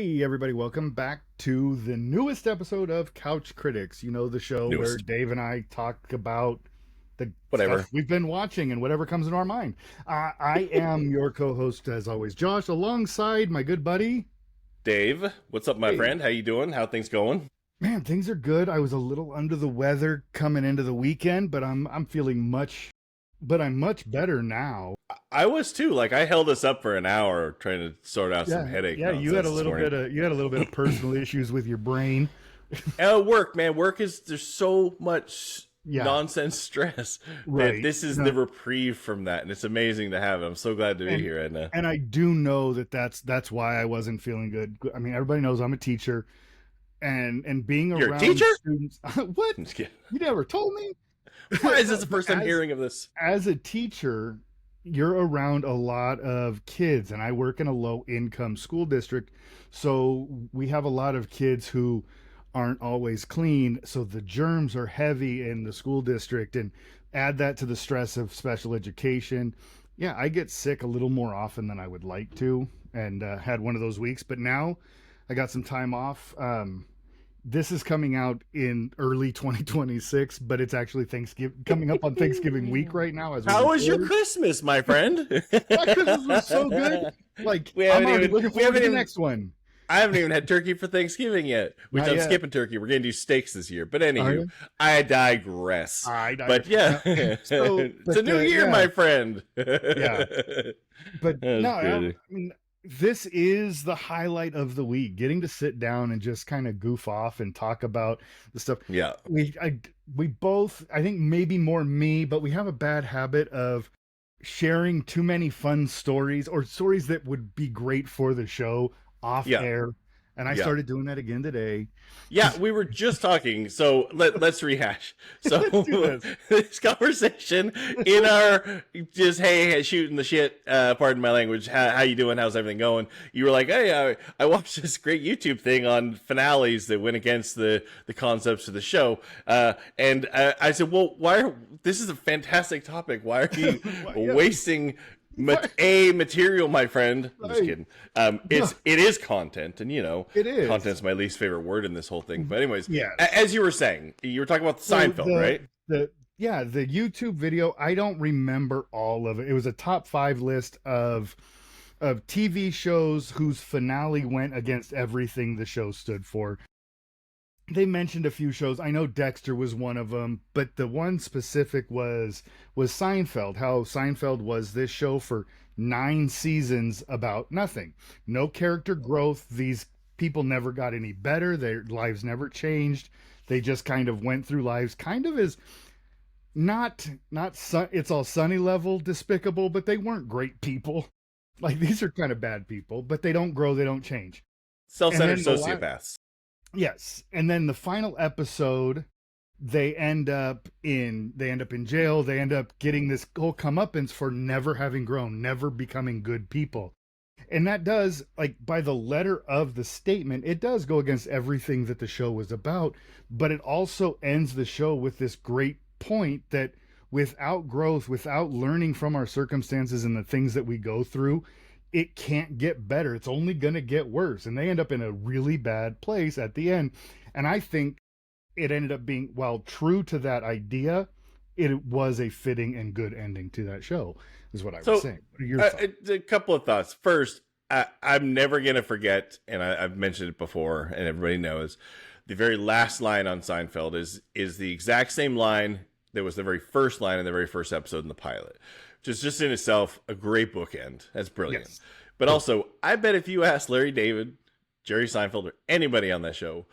Hey, everybody, welcome back to the newest episode of Couch Critics. You know, the show where Newest. Dave and I talk about the stuff Whatever. we've been watching and whatever comes into our mind. I am your co host, as always, Josh, alongside my good buddy. Dave, what's up, my Hey, friend? How you doing? How things going? man, things are good. I was a little under the weather coming into the weekend, but I'm feeling I'm much better now. I was too. Like I held us up for an hour trying to sort out some Yeah, headache yeah, you had nonsense a this little morning. bit of personal issues with your brain. Work, man. Work is there's so much Yeah, nonsense stress that right. this is the No, reprieve from that, and it's amazing to have it. I'm so glad to be and here, Edna. and I do know that that's why I wasn't feeling good. I mean, everybody knows I'm a teacher, and being You're a around teacher? students. What? I'm just kidding. You never told me. Why is this No, the but first I'm hearing of this? as a teacher, you're around a lot of kids, and I work in a low income school district, so we have a lot of kids who aren't always clean. So the germs are heavy in the school district, and add that to the stress of special education. Yeah, I get sick a little more often than I would like to, and had one of those weeks. But now I got some time off. This is coming out in early 2026, but it's actually Thanksgiving, coming up on Thanksgiving week right now as we How was your record. Christmas, my friend? My Christmas was so good. Like, we I'm haven't already even looking we forward to haven't the even next one. I haven't even had turkey for Thanksgiving yet, which Not I'm yet. skipping turkey. We're going to do steaks this year. But Are anywho, you? I digress. I But yeah, no. So, it's a but new year, yeah, my friend. yeah. But That's no, good. I mean, this is the highlight of the week. Getting to sit down and just kind of goof off and talk about the stuff. Yeah. We both, I think maybe more me, but we have a bad habit of sharing too many fun stories or stories that would be great for the show off Yeah. air. And I Yeah. started doing that again today. Yeah, we were just talking, so let's rehash. So Let's do this. this conversation in our just hey shooting the shit, pardon my language. How you doing? How's everything going? You were like, hey, I watched this great YouTube thing on finales that went against the concepts of the show, and I said, well, this is a fantastic topic. Why are you Yeah, wasting? what? Material, my friend. I'm just Right. kidding. No, It is content, and it is. content's my least favorite word in this whole thing. But anyways, Yes. as you were saying, you were talking about So Seinfeld, right? the YouTube video, I don't remember all of it. It was a top 5 list of TV shows whose finale went against everything the show stood for. They mentioned a few shows. I know Dexter was one of them, but the one specific was Seinfeld. How Seinfeld was this show for 9 seasons about nothing. No character growth. These people never got any better. Their lives never changed. They just kind of went through lives kind of as it's all sunny level despicable, but they weren't great people. Like, these are kind of bad people, but they don't grow, they don't change. And Self-centered then sociopaths. yes, and then the final episode, they end up in jail. They end up getting this whole comeuppance for never having grown, never becoming good people. And that does, like, by the letter of the statement, it does go against everything that the show was about, but it also ends the show with this great point that without growth, without learning from our circumstances and the things that we go through, it can't get better. It's only going to get worse. And they end up in a really bad place at the end. And I think it ended up being, while true to that idea, it was a fitting and good ending to that show, is what I was So, saying. What are your thoughts? a couple of thoughts. First, I'm never gonna forget, and I've mentioned it before, and everybody knows, the very last line on Seinfeld is the exact same line that was the very first line in the very first episode in the pilot, which is just in itself a great bookend. That's brilliant. Yes. But also, I bet if you asked Larry David, Jerry Seinfeld, or anybody on that show,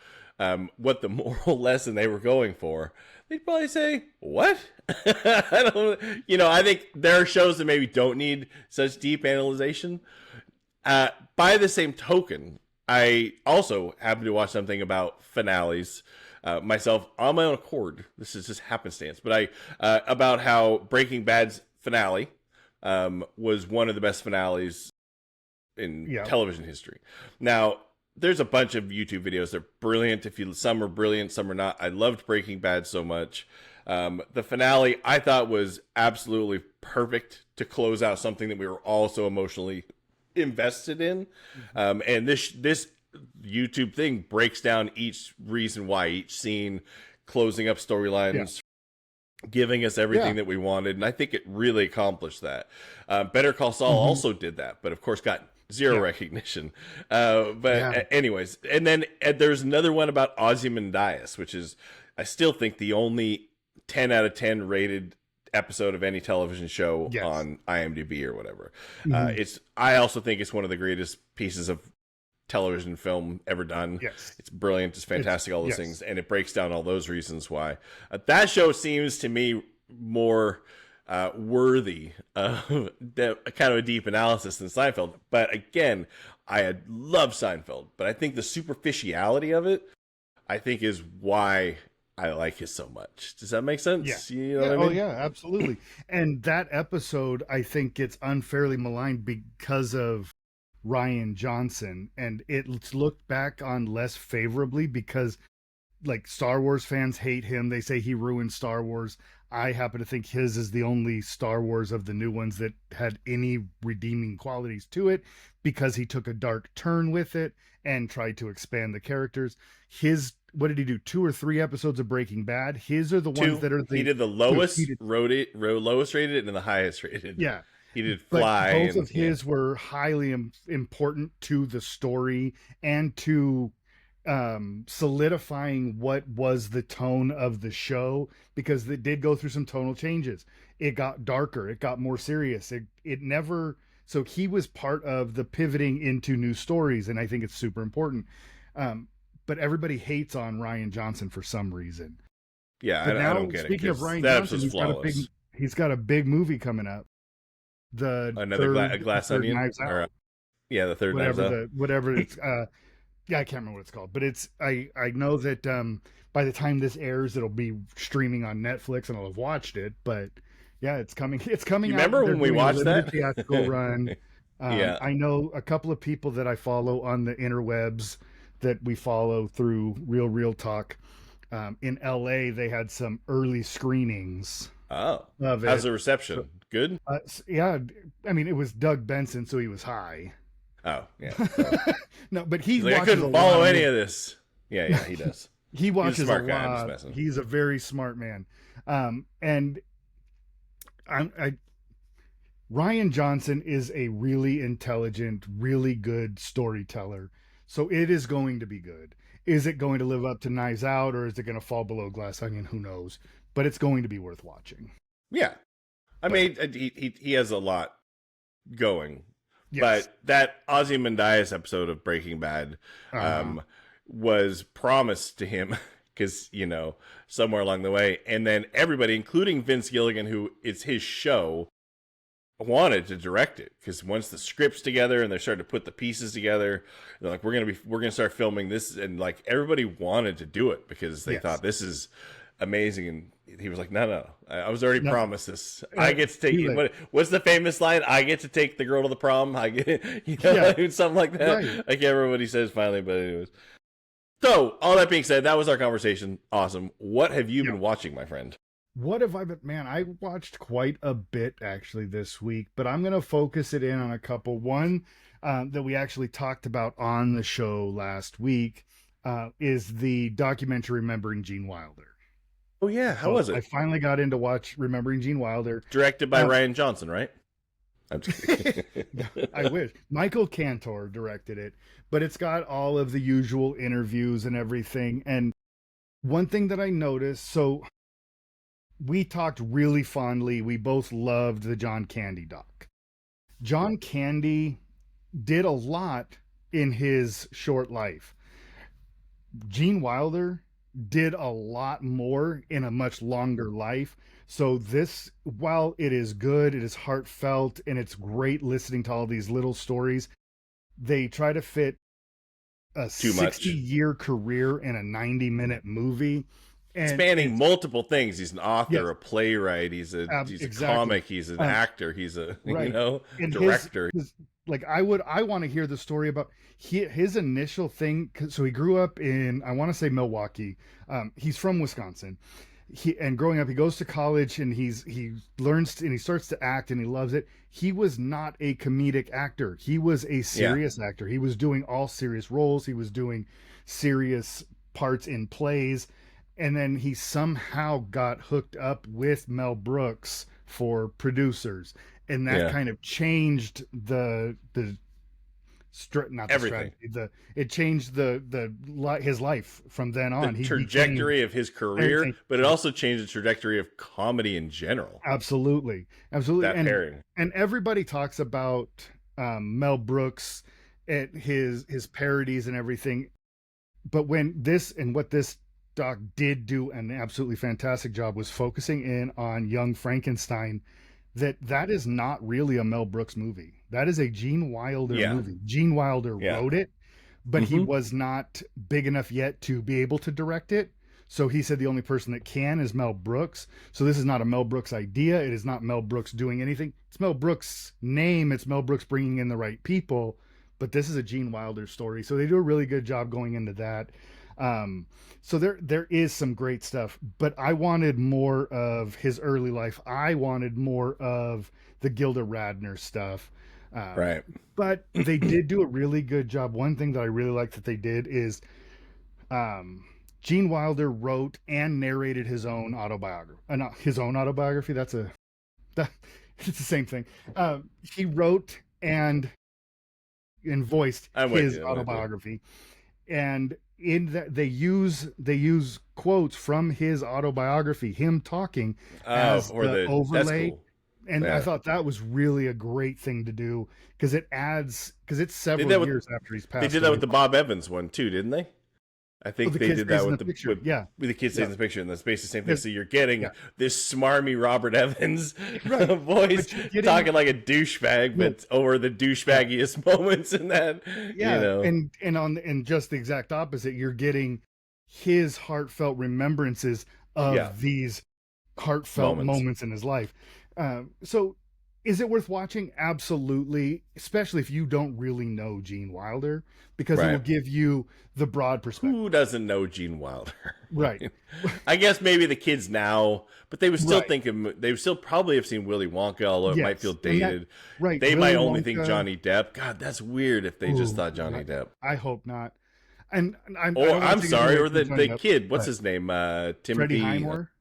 what the moral lesson they were going for, they'd probably say, "What?" I don't. I think there are shows that maybe don't need such deep analyzation. By the same token, I also happened to watch something about finales myself on my own accord. This is just happenstance, but about how Breaking Bad's finale was one of the best finales in Yeah. television history. Now, there's a bunch of YouTube videos. They're brilliant. Some are brilliant, some are not. I loved Breaking Bad so much. The finale I thought was absolutely perfect to close out something that we were all so emotionally invested in. And this YouTube thing breaks down each reason why, each scene, closing up Yeah. storylines, giving us everything that we wanted, and I think it really accomplished that. Better Call Saul also did that, but of course got zero recognition. Anyways, and then there's another one about Ozymandias, which is, I still think, the only 10 out of 10 rated episode of any television show on IMDb or whatever. I also think it's one of the greatest pieces of television film ever done. Yes. It's brilliant. It's fantastic. All those things. And it breaks down all those reasons why. That show seems to me more worthy of kind of a deep analysis than Seinfeld. But again, I had loved Seinfeld. But I think the superficiality of it, I think, is why I like it so much. Does that make sense? Yeah. You know what I mean? Oh, yeah, absolutely. And that episode, I think, gets unfairly maligned because of Ryan Johnson, and it's looked back on less favorably because, like, Star Wars fans hate him. They say he ruined Star Wars. I happen to think his is the only Star Wars of the new ones that had any redeeming qualities to it, because he took a dark turn with it and tried to expand the characters. What did he do? 2 or 3 episodes of Breaking Bad. His are the ones that are he did the lowest lowest rated and then the highest rated. Yeah. He did Fly. But both of his were highly important to the story and to solidifying what was the tone of the show, because it did go through some tonal changes. It got darker. It got more serious. It never. So he was part of the pivoting into new stories, and I think it's super important. But everybody hates on Ryan Johnson for some reason. Yeah, I don't get it. Speaking of Ryan Johnson, he's got a big movie coming up. A Glass Onion, the third Knives Out. Whatever it's I can't remember what it's called, but it's I know that by the time this airs, it'll be streaming on Netflix and I'll have watched it. But yeah, it's coming. It's coming. You remember when we watched that theatrical run? I know a couple of people that I follow on the interwebs that we follow through Real Talk. In LA, they had some early screenings. Oh, how's the reception? Good? Yeah, I mean, it was Doug Benson, so he was high. Oh, yeah. No, but he's like, I couldn't follow any of this. Yeah, he does. He watches a smart a guy. lot. He's a very smart man. And Ryan Johnson is a really intelligent, really good storyteller. So it is going to be good. Is it going to live up to Knives Out, or is it going to fall below Glass Onion? Who knows? But it's going to be worth watching. Yeah. I mean, he has a lot going. Yes. But that Ozymandias episode of Breaking Bad was promised to him because, somewhere along the way. And then everybody, including Vince Gilligan, who it's his show, wanted to direct it, because once the script's together and they're starting to put the pieces together, they're like, we're gonna start filming this, and like everybody wanted to do it because they thought this is amazing. And he was like, no, I was already promised this. I get to take what's the famous line? I get to take the girl to the prom. I get something like that. Right. I can't remember what he says finally, but anyways. So all that being said, that was our conversation. Awesome. What have you been watching, my friend? What have I been? Man, I watched quite a bit actually this week, but I'm going to focus it in on a couple. One that we actually talked about on the show last week is the documentary Remembering Gene Wilder. Oh yeah, how was it? I finally got into watch Remembering Gene Wilder. Directed by Ryan Johnson, right? I'm just kidding. I wish. Michael Cantor directed it, but it's got all of the usual interviews and everything. And one thing that I noticed, so we talked really fondly. We both loved the John Candy doc. John Candy did a lot in his short life. Gene Wilder did a lot more in a much longer life. So this, while it is good, it is heartfelt, and it's great listening to all these little stories, they try to fit a 60-year career in a 90-minute movie. And spanning multiple things. He's an author, a playwright, he's a comic, he's an actor, he's a director. Like I want to hear the story about his initial thing. So he grew up in, I want to say Milwaukee. He's from Wisconsin. And growing up, he goes to college and he learns and he starts to act and he loves it. He was not a comedic actor. He was a Yeah. serious actor. He was doing all serious roles. He was doing serious parts in plays. And then he somehow got hooked up with Mel Brooks for producers. And that Yeah. kind of changed the not the Everything. strategy, the it changed his life from then The on. He became, trajectory of his career, thank but it you. also changed the trajectory of comedy in general. Absolutely, absolutely, That pairing. and everybody talks about Mel Brooks at his parodies and everything, but what this doc did do an absolutely fantastic job was focusing in on Young Frankenstein. That is not really a Mel Brooks movie. That is a Gene Wilder Yeah. movie. Gene Wilder Yeah. wrote it, but he Mm-hmm. was not big enough yet to be able to direct it. So he said the only person that can is Mel Brooks. So this is not a Mel Brooks idea. It is not Mel Brooks doing anything. It's Mel Brooks' name. It's Mel Brooks bringing in the right people. But this is a Gene Wilder story. So they do a really good job going into that. Um, so there is some great stuff, but I wanted more of his early life. I wanted more of the Gilda Radner stuff. Um, Right. but they did do a really good job. One thing that I really like that they did is um, Gene Wilder wrote and narrated his own autobiography. Not his own autobiography. That, it's the same thing. He wrote and voiced I'm with his you. I'm with you. autobiography, and in that they use quotes from his autobiography, him talking, Oh, as or the that's overlay. cool. And I Yeah. thought that was really a great thing to do because it adds, because it's They did several that with years after he's they passed did that away. with the Bob Evans one too, didn't they? I Oh, think the they kid did stays that in the with picture. Yeah, with the kids yeah, in the picture, and that's basically the same thing. yeah, So you're getting yeah. this smarmy Robert Evans Right. voice But you're getting, talking like a douchebag, no, but over the yeah, douchebaggiest moments in that, you yeah, know. and just the exact opposite. You're getting his heartfelt remembrances Yeah, of these heartfelt moments. moments in his life. So, is it worth watching? Absolutely, especially if you don't really know Gene Wilder, because it will Right. give you the broad Who perspective. doesn't know Gene Wilder? I Right, mean, I guess maybe the kids now, but they would still right. think of, they would still probably have seen Willy Wonka, although it might feel Yes, and that dated. right. They might Willy only think Wonka. Johnny Depp. God, that's weird if they just Ooh, thought Johnny Depp. I hope not. And I Or don't want I'm to take anything sorry, away or from the Johnny Depp, kid, what's but his name? Freddie Timothy Highmore,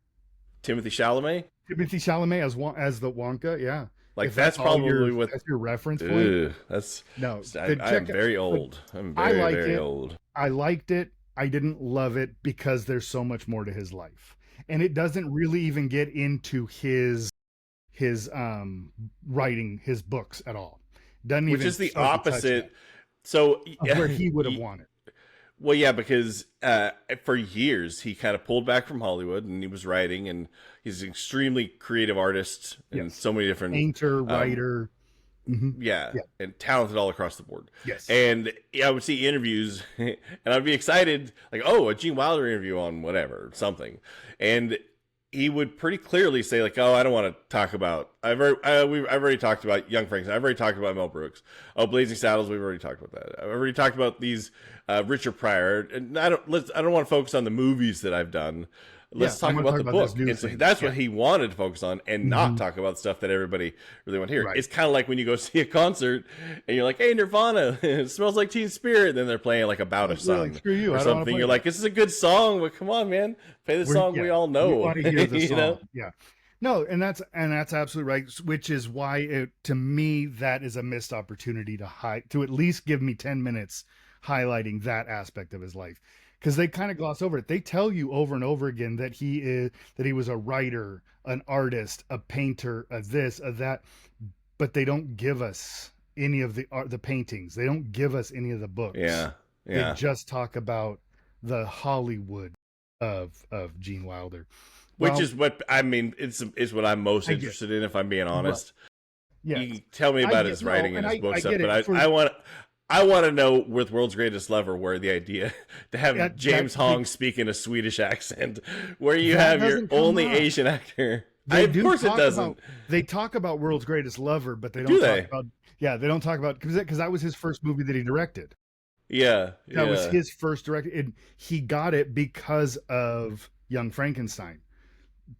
Timothy Chalamet. Timothy Chalamet as the Wonka. Yeah, Like if that's that's all probably what. that's your reference point. Ugh, that's. No, I'm check it. very But old. I'm I very like very it. old. I liked it. I didn't love it because there's so much more to his life, and it doesn't really even get into his writing his books at all. Doesn't Which even is the start to touch that opposite. So of where he would have wanted. well, yeah, because for years he kind of pulled back from Hollywood and he was writing, and he's an extremely creative artist in Yes, so many different, painter, um, writer. Hmm. yeah, Yeah. and talented all across the board. Yes. And yeah, I would see interviews, and I'd be excited, like, oh, a Gene Wilder interview on whatever something, and he would pretty clearly say like, "Oh, I don't want to talk about. I've already talked about Young Frankenstein. I've already talked about Mel Brooks. Oh, Blazing Saddles. We've already talked about that. I've already talked about these Richard Pryor. And I don't want to focus on the movies that I've done. Yeah. Let's I'm talk going to about talk the about this book." new And so thing. that's Yeah. what he wanted to focus on, and not Hmm. talk about stuff that everybody really want to hear. Right. It's kind of like when you go see a concert and you're like, "Hey, Nirvana, it smells like Teen Spirit," and then they're playing like About a You're like, Sun screw you. or I don't want to something. play You're that. like, "This is a good song, but come on, man, play the song we Yeah. all We know." want to hear the you know. song. Yeah. No, and that's absolutely right. Which is why to me that is a missed opportunity to at least give me 10 minutes highlighting that aspect of his life, because they kind of gloss over it. They tell you over and over again that he was a writer, an artist, a painter, a this, a that, but they don't give us any of the art, the paintings. They don't give us any of the books. Yeah, They yeah. just talk about the Hollywood of Gene Wilder. Which Well, is what I mean. It's what I'm most I get interested in, if I'm being right. honest. Yes, You can tell me I about get his no, writing and and his I book I stuff, get but it for I want to know with World's Greatest Lover where the idea to have that James Hong speak in a Swedish accent, where you that have your doesn't come only up. Asian actor. They Of do course it talk doesn't. about they talk about World's Greatest Lover, but they Do don't talk they? about they don't talk about because that was his first movie that he directed. Yeah, That was yeah. his first direct, and he got it because of Young Frankenstein.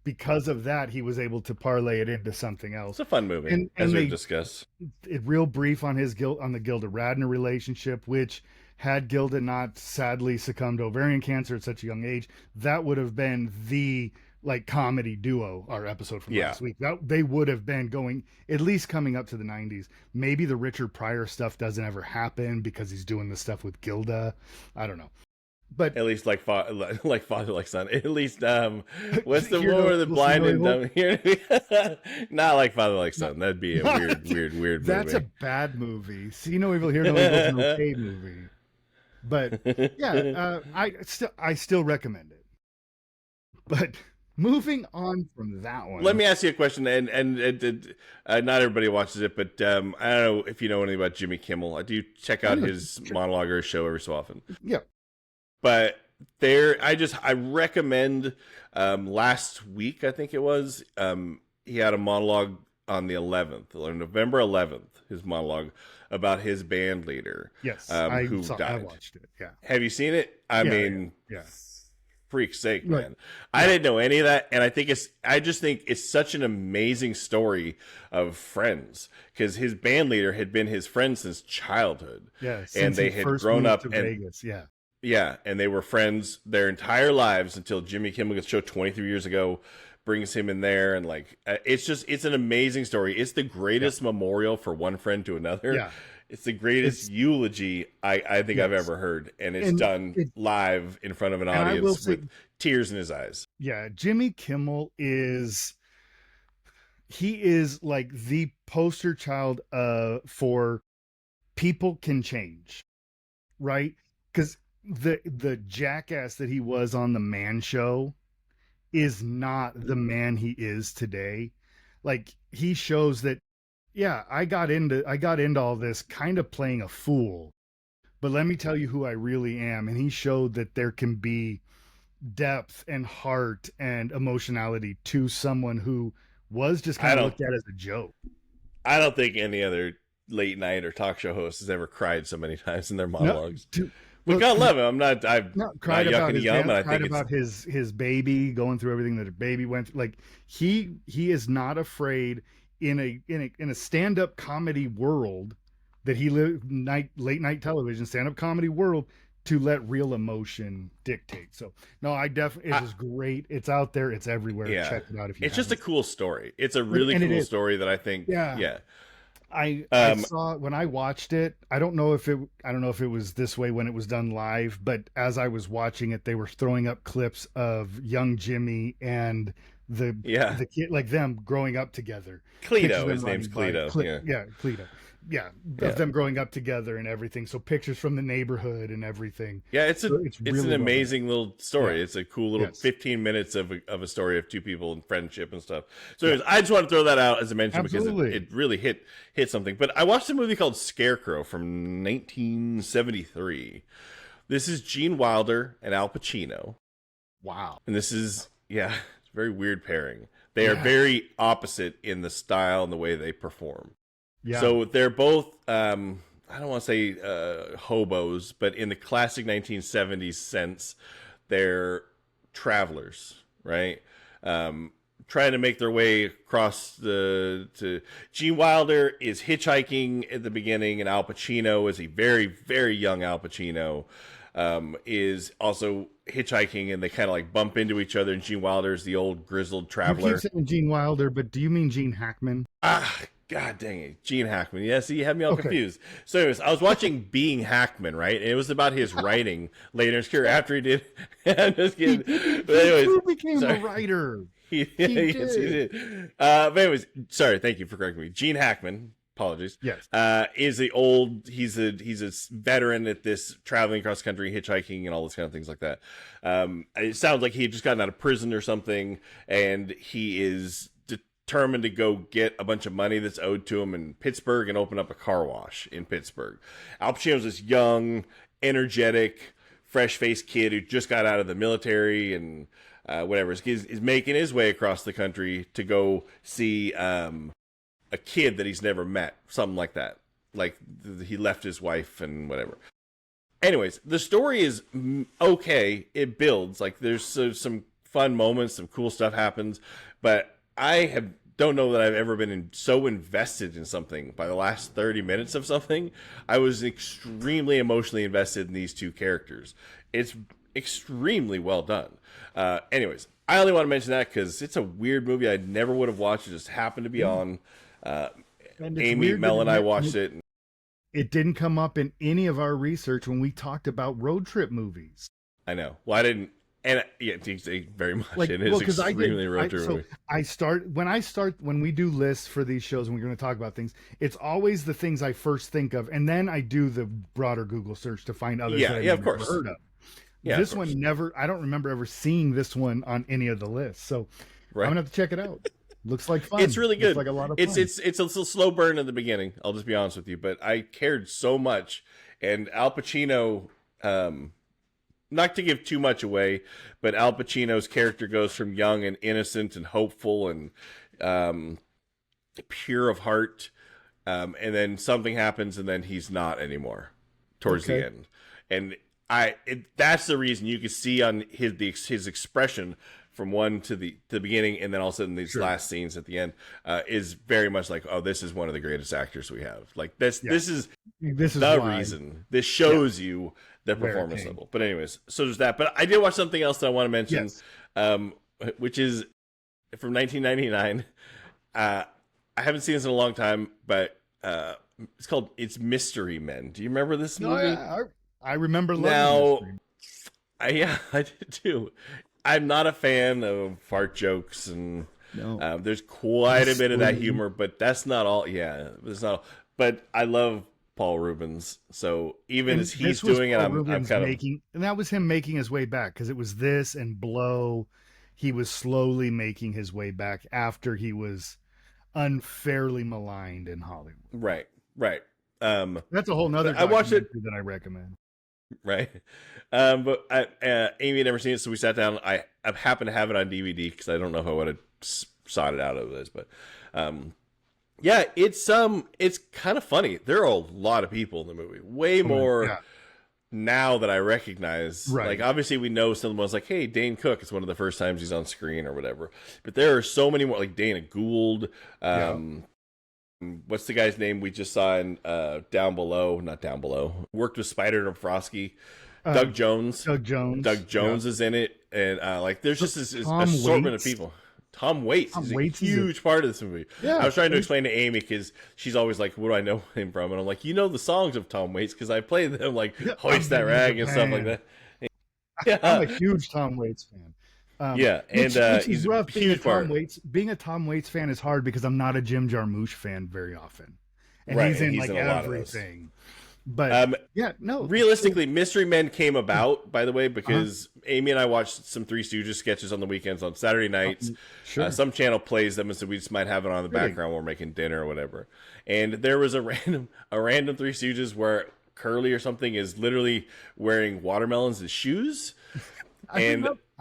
because of that, he was able to parlay it into something It's else. a fun movie, as And we've they discussed. it real brief on his guilt on the Gilda Radner relationship, which had Gilda not sadly succumbed to ovarian cancer at such a young age, that would have been the like comedy duo, our episode from Yeah. last week. That they would have been going at least coming up to the 90s. Maybe the Richard Pryor stuff doesn't ever happen because he's doing the stuff with Gilda. I don't know. But At least like like father like son. At least what's the hear one no where the evil, see blind no and evil. dumb here? Not like father like Not, son. That'd be a not, weird that's a movie. bad movie. See no evil, hear no evil is an okay movie. But yeah, I still recommend it. But moving on from that Let one, me ask you a question, and not everybody watches it, but I don't know if you know anything about Jimmy Kimmel. I do check I out know, his sure, monologue or his show every so often. yeah, But I recommend. Last week I think it was, he had a monologue on the 11th, or November 11th, his monologue about his band leader, yes, who I died. watched it. Yeah, Have you seen it? I yeah, mean, yeah, freak's sake, yeah. Right, man. I yeah, didn't know any of that, and I just think it's such an amazing story of friends, because his band leader had been his friend since childhood, yeah. and Since he they had first grown moved up, to and Vegas, yeah, yeah, and they were friends their entire lives until Jimmy Kimmel gets show 23 years ago, brings him in there, and like it's an amazing story. It's the yeah, greatest memorial for one friend to another. yeah. It's the greatest It's eulogy I think I've yes, ever heard, and it's and done it, live in front of an and I will audience say, with tears in his eyes. yeah, Jimmy Kimmel is he is like the poster child for people can change, right? Because the jackass that he was on the Man Show is not the man he is today. Like he shows that, yeah, I got into all this kind of playing a fool, but let me tell you who I really am. And he showed that there can be depth and heart and emotionality to someone who was just kind I of don't looked at as a joke. I don't think any other late night or talk show host has ever cried so many times in their No, monologues. to, But well, God love him. I'm no, not cried about yucking his yum, dance, and I cried think it's about his baby going through everything that her baby went through. Like he is not afraid in a stand-up comedy world that he lived late night television stand-up comedy world to let real emotion dictate. So no, I definitely it I, is great. It's out there, it's everywhere. yeah. Check it out if you It's just a haven't. cool story. It's a really And it cool is. story that I think, Yeah. yeah. I Um, saw when I watched it. I don't know if it was this way when it was done live, but as I was watching it, they were throwing up clips of young Jimmy and the yeah. the kid like them growing up together. Pictures of Cleto. them His name's riding bike. Cleto. Yeah. Yeah, Cleto. Yeah, of Yeah. them growing up together and everything. So pictures from the neighborhood and everything. Yeah, So it's it's an really well done. amazing little Yeah. story. It's a cool little Yes. 15 minutes of a story of two people and friendship and stuff. So Yeah. anyways, I just want to throw that out as a mention because Absolutely. it really hit something. But I watched a movie called Scarecrow from 1973. This is Gene Wilder and Al Pacino. Wow. And this is, yeah, it's a very weird pairing. They are Yeah. very opposite in the style and the way they perform. Yeah. So they're both, I don't want to say hobos, but in the classic 1970s sense, they're travelers, right? Trying to make their way across to Gene Wilder is hitchhiking at the beginning, and Al Pacino is a very, very young Al Pacino. Is also hitchhiking, and they kind of like bump into each other. And Gene Wilder is the old grizzled You keep traveler. saying Gene Wilder, but do you mean Gene Hackman? Ah, God dang it. Gene Hackman. Yeah, see, you had me all Okay. confused. So, anyways, I was watching Being Hackman, right? And it was about his writing later in his career after he did. I'm just He kidding. did. But, He anyways, too became a sorry. writer. He, He yes, he did. did. But, anyways, sorry. Thank you for correcting me. Gene Hackman. Apologies. Yes. Is he's a veteran at this traveling across country, hitchhiking, and all this kind of things like that. It sounds like he had just gotten out of prison or something, and he is determined to go get a bunch of money that's owed to him in Pittsburgh and open up a car wash in Pittsburgh. Al Pacino's this young, energetic, fresh-faced kid who just got out of the military and whatever. Is making his way across the country to go see a kid that he's never met, something like that. Like he left his wife and whatever. Anyways, the story is okay. It builds. Like there's some fun moments, some cool stuff happens, but don't know that I've ever been so invested in something. By the last 30 minutes of something, I was extremely emotionally invested in these two characters. It's extremely well done. Anyways, I only want to mention that because it's a weird movie I never would have watched. It just happened to be on. And it's Amy, weird that Mel, and I watched it. it didn't come up in any of our research when we talked about road trip movies. I know. Well, I didn't. And yeah, very much. Like, It is well, because extremely road trip so movie. I start when we do lists for these shows and we're going to talk about things, it's always the things I first think of, and then I do the broader Google search to find others that I've of never course. heard of. Yeah, This of course. one never, I don't remember ever seeing this one on any of the lists. So Right. I'm gonna have to check it out. Looks like fun. It's really good. Looks like a lot of fun. It's a little slow burn in the beginning. I'll just be honest with you, but I cared so much, and Al Pacino. Not to give too much away, but Al Pacino's character goes from young and innocent and hopeful and pure of heart, and then something happens, and then he's not anymore towards the end. And that's the reason you can see on his expression from one to the beginning, and then all of a sudden these last scenes at the end is very much like, oh, this is one of the greatest actors we have. Like this is the reason. This shows you the performance level. But anyways, so there's that. But I did watch something else that I want to mention, which is from 1999. I haven't seen this in a long time, but it's Mystery Men. Do you remember this movie? Yeah, I remember loving now. I did too. I'm not a fan of fart jokes, and there's quite a bit of that humor, but that's not all. Yeah, it's not all. But I love Paul Rubens, so even as he's doing it, I'm kind of making, and that was him making his way back, because it was this and Blow. He was slowly making his way back after he was unfairly maligned in Hollywood. Right. That's a whole nother. I watched it that I recommend. Right. But Amy had never seen it, so we sat down. I happened to have it on DVD because I don't know if I would have sought it out of this, but yeah, it's kind of funny. There are a lot of people in the movie, way more now that I recognize. Right. Like, obviously we know some of the ones, like, hey, Dane Cook, it's one of the first times he's on screen or whatever, but there are so many more, like Dana Gould. What's the guy's name we just saw in Not Down Below, worked with Spider and Frosky? Doug Jones. Doug Jones is in it, and like there's just this assortment of people. Tom Waits is a huge part of this movie. Yeah, I was trying to explain to Amy because she's always like, "What do I know him from?" And I'm like, "You know the songs of Tom Waits because I play them, like Hoist That Rag and stuff like that." Yeah, I'm a huge Tom Waits fan. Which he's rough. Being a Tom Waits fan is hard because I'm not a Jim Jarmusch fan very often, and he's in like everything. But realistically, Mystery Men came about, by the way, because Amy and I watched some Three Stooges sketches on the weekends on Saturday nights. Some channel plays them, and so we just might have it on in the background while we're making dinner or whatever. And there was a random Three Stooges where Curly or something is literally wearing watermelons as shoes. I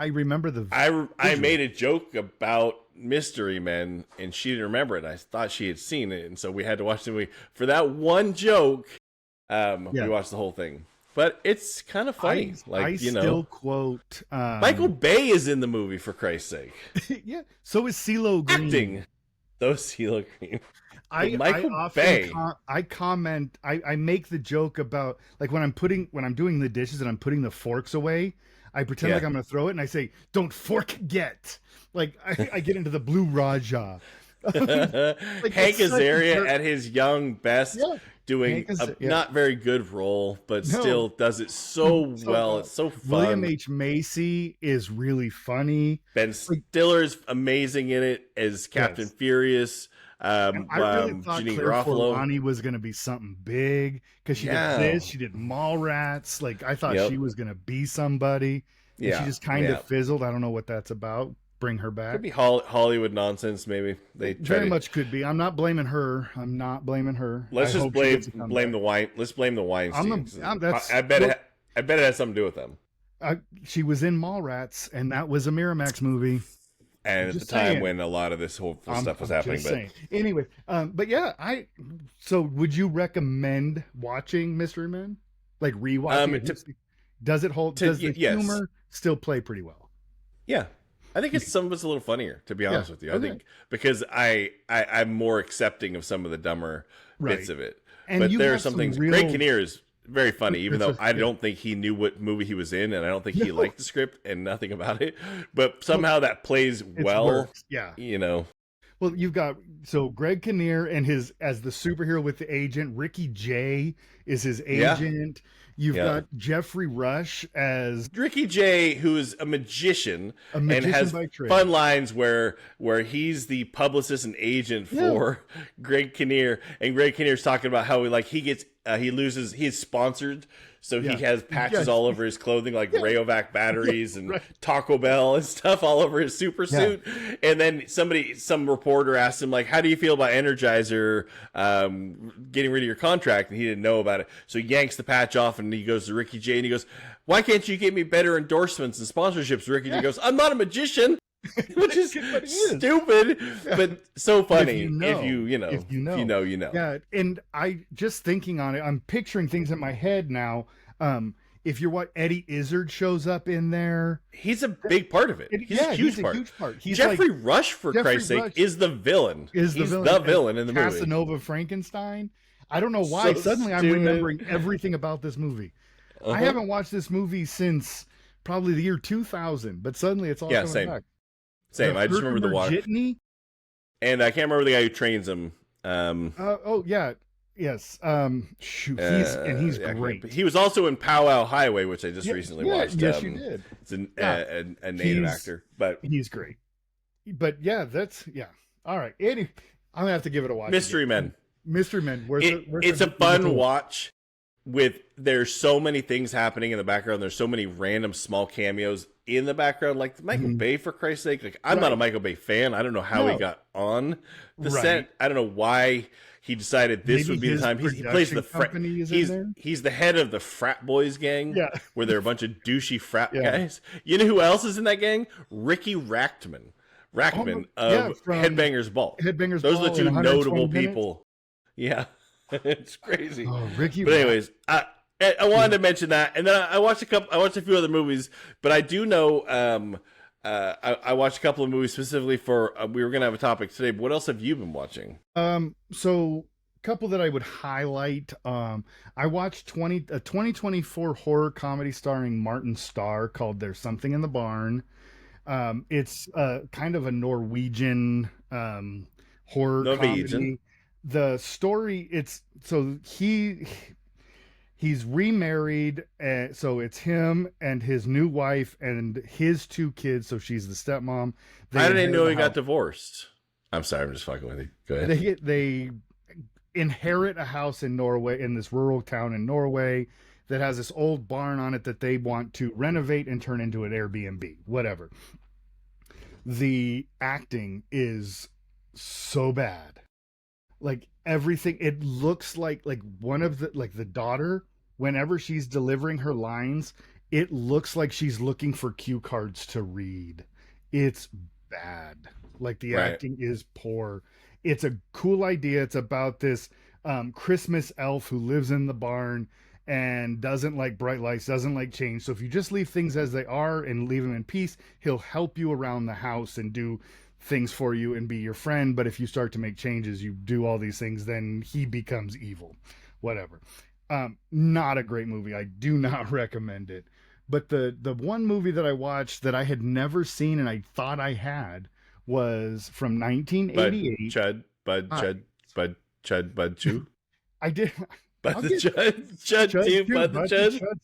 remember I made a joke about Mystery Men, and she didn't remember it. I thought she had seen it, and so we had to watch the movie for that one joke. We watched the whole thing, but it's kind of funny. I still quote Michael Bay is in the movie, for Christ's sake. Yeah, so is CeeLo Green. Acting, those CeeLo Green. I make the joke about, like, when I'm doing the dishes and I'm putting the forks away, I pretend like I'm going to throw it, and I say, "Don't fork get." Like I get into the Blue Raja. Like, Hank Azaria at his young best, doing a not very good role, but still does it so well. It's so fun. William H. Macy is really funny. Ben Stiller's amazing in it as Captain Furious. I really thought Jeannie Claire Garofalo. Forlani was going to be something big because she did this. She did Mallrats. Like, I thought she was going to be somebody. And she just kind of fizzled. I don't know what that's about. Bring her back. Could be Hollywood nonsense, maybe. They very much could be. I'm not blaming her. Let's just blame the wine. Let's blame the wine. I bet it has something to do with them. She was in Mallrats, and that was a Miramax movie. And at the time when a lot of this whole stuff was happening. Anyway, but yeah, so would you recommend watching Mystery Men? Like rewatching it? Does it hold? Does the humor still play pretty well? Yeah. I think it's some of it's a little funnier, to be Yeah. honest with you. I Okay. think because I'm more accepting of some of the dumber bits Right. of it. And But you there are have some some things. Greg real. Kinnear is very funny, even though I Yeah. don't think he knew what movie he was in, and I don't think he No. liked the script and nothing about it. But Well, somehow that plays it's well, works. Yeah. you know. Well, you've got so Greg Kinnear and his as the superhero with the agent. Ricky Jay is his Yeah, agent. You've yeah. got Jeffrey Rush as Ricky Jay, who is a magician a and magician has by trade. fun lines where he's the publicist and agent Yeah. for Greg Kinnear, and Greg Kinnear's talking about how he gets he's sponsored, so he Yeah. has patches Yeah. all over his clothing like Rayovac batteries and Right. Taco Bell and stuff all over his super Yeah. suit. And then some reporter asked him like, "How do you feel about Energizer getting rid of your contract?" And he didn't know about it, so he yanks the patch off and he goes to Ricky Jay and he goes, "Why can't you get me better endorsements and sponsorships?" Ricky Jay goes, "I'm not a magician." Which is But he is. stupid, but so funny. If If you know, if you know, if you know, you know. Yeah, and I just thinking on it, I'm picturing things in my head now. If you're what Eddie Izzard shows up in there, He's a big part of it. He's a huge part. huge part. He's Jeffrey like, Rush, for Jeffrey Christ's sake, Rush is the villain. is He's villain, the villain in the movie. Casanova Frankenstein. I don't know why. So Suddenly, I'm stupid. remembering everything about this movie. I Uh-huh. haven't watched this movie since probably the year 2000, but suddenly it's all Yeah, coming same. back. Same. I just remember the water, Jitney. and I can't remember the guy who trains him. Oh yeah, yes. Shoot, he's yeah, great. He was also in Powwow Highway, which I just recently watched. Yes, you did. It's Yeah. a native He's- actor, but He's great. But yeah, all right. I'm gonna have to give it a watch. Mystery Men. Mystery Men. It's a fun watch. There's so many things happening in the background. There's so many random small cameos in the background, like Michael Bay, for Christ's sake. Like, I'm not a Michael Bay fan. I don't know how he No. got on the Right. set. I don't know why he decided this Maybe would be the his time. He plays the frat. production company is in there? He's the head of the frat boys gang. Yeah. Where they're a bunch of douchey frat Yeah. guys. You know who else is in that gang? Ricky Rackman. Rackman of from Headbangers Ball. Headbangers Those Ball are the in two 120 notable minutes? people. Yeah. It's crazy. Oh, Ricky. But anyways, I wanted to mention that, and then I watched a few other movies, but I do know I watched a couple of movies specifically for we were gonna have a topic today. But what else have you been watching? So a couple that I would highlight. I watched a 2024 horror comedy starring Martin Starr called "There's Something in the Barn." It's kind of a Norwegian horror comedy. The story, he's remarried, so it's him and his new wife and his two kids, so she's the stepmom. I didn't know he got divorced. I'm sorry, I'm just fucking with you. Go ahead. They inherit a house in Norway, in this rural town in Norway, that has this old barn on it that they want to renovate and turn into an Airbnb, whatever. The acting is so bad. Like everything, it looks like one of the daughter, whenever she's delivering her lines, it looks like she's looking for cue cards to read. It's bad. Like the acting is poor. It's a cool idea. It's about this Christmas elf who lives in the barn and doesn't like bright lights, doesn't like change. So if you just leave things as they are and leave them in peace, he'll help you around the house and do things for you and be your friend. But if you start to make changes, you do all these things, then he becomes evil. Whatever. Not a great movie. I do not recommend it. But the one movie that I watched that I had never seen and I thought I had was from 1988. Bud Chew. I did. Bud the Chud.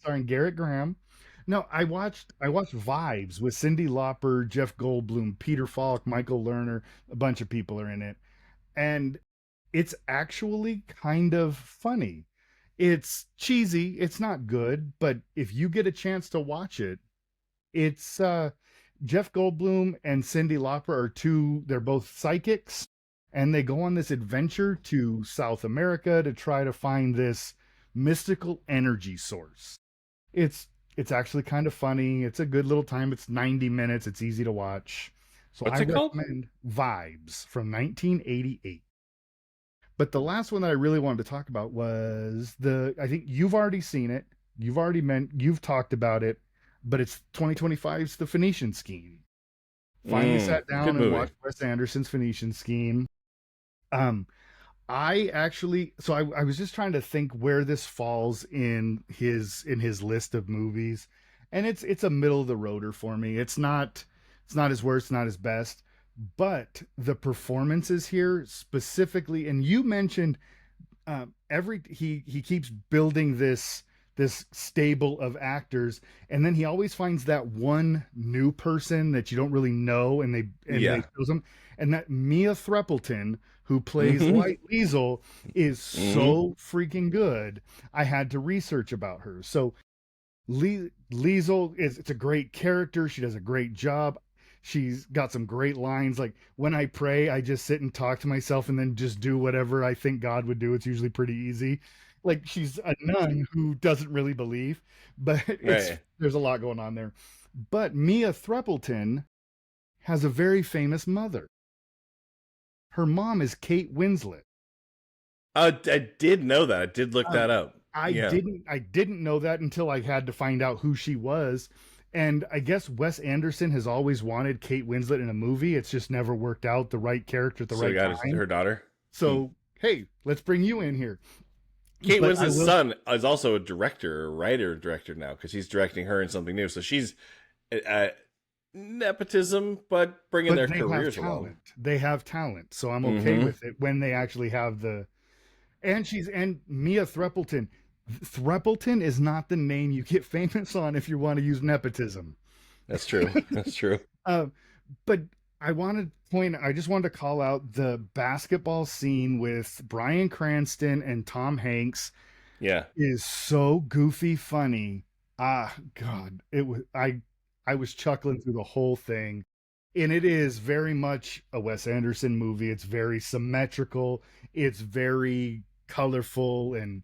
Starring Garrett Graham. No, I watched Vibes with Cyndi Lauper, Jeff Goldblum, Peter Falk, Michael Lerner. A bunch of people are in it, and it's actually kind of funny. It's cheesy. It's not good, but if you get a chance to watch it, it's Jeff Goldblum and Cyndi Lauper they're both psychics, and they go on this adventure to South America to try to find this mystical energy source. It's actually kind of funny. It's a good little time. It's 90 minutes. It's easy to watch. So What's I it called? recommend Vibes from 1988. But the last one that I really wanted to talk about was I think you've already seen it. You've talked about it, but it's 2025's The Phoenician Scheme. Finally sat Good down and movie. watched Wes Anderson's Phoenician Scheme. Um, I actually, so I was just trying to think where this falls in his list of movies, and it's a middle of the roader for me. It's not his worst, not his best, but the performances here specifically, and you mentioned every he keeps building this stable of actors, and then he always finds that one new person that you don't really know, and they Yeah. shows them, and that Mia Threppleton, who plays Mm-hmm. Light Liesel, is Mm-hmm. so freaking good. I had to research about her. So Liesel is it's a great character. She does a great job. She's got some great lines. Like when I pray, I just sit and talk to myself and then just do whatever I think God would do. It's usually pretty easy. Like she's a nun who doesn't really believe, but it's Right. there's a lot going on there. But Mia Threppleton has a very famous mother. Her mom is Kate Winslet. I did know that. I did look Um, that up. Yeah. I didn't know that until I had to find out who she was. And I guess Wes Anderson has always wanted Kate Winslet in a movie. It's just never worked out the right character at the So he right got time. her daughter. Hmm. So, hey, let's bring you in here. Kate But I Winslet's will son is also a director, a writer, director now because he's directing her in something new. So she's uh, nepotism, but bringing but their they have careers along. talent. They have talent. So I'm okay Mm-hmm. with it when they actually have the and Mia Threppleton. Threppleton is not the name you get famous on if you want to use nepotism. That's true. That's true. Uh, but I just wanted to call out the basketball scene with Bryan Cranston and Tom Hanks Yeah. is so goofy funny. Ah, God, I was chuckling through the whole thing. And it is very much a Wes Anderson movie. It's very symmetrical. It's very colorful and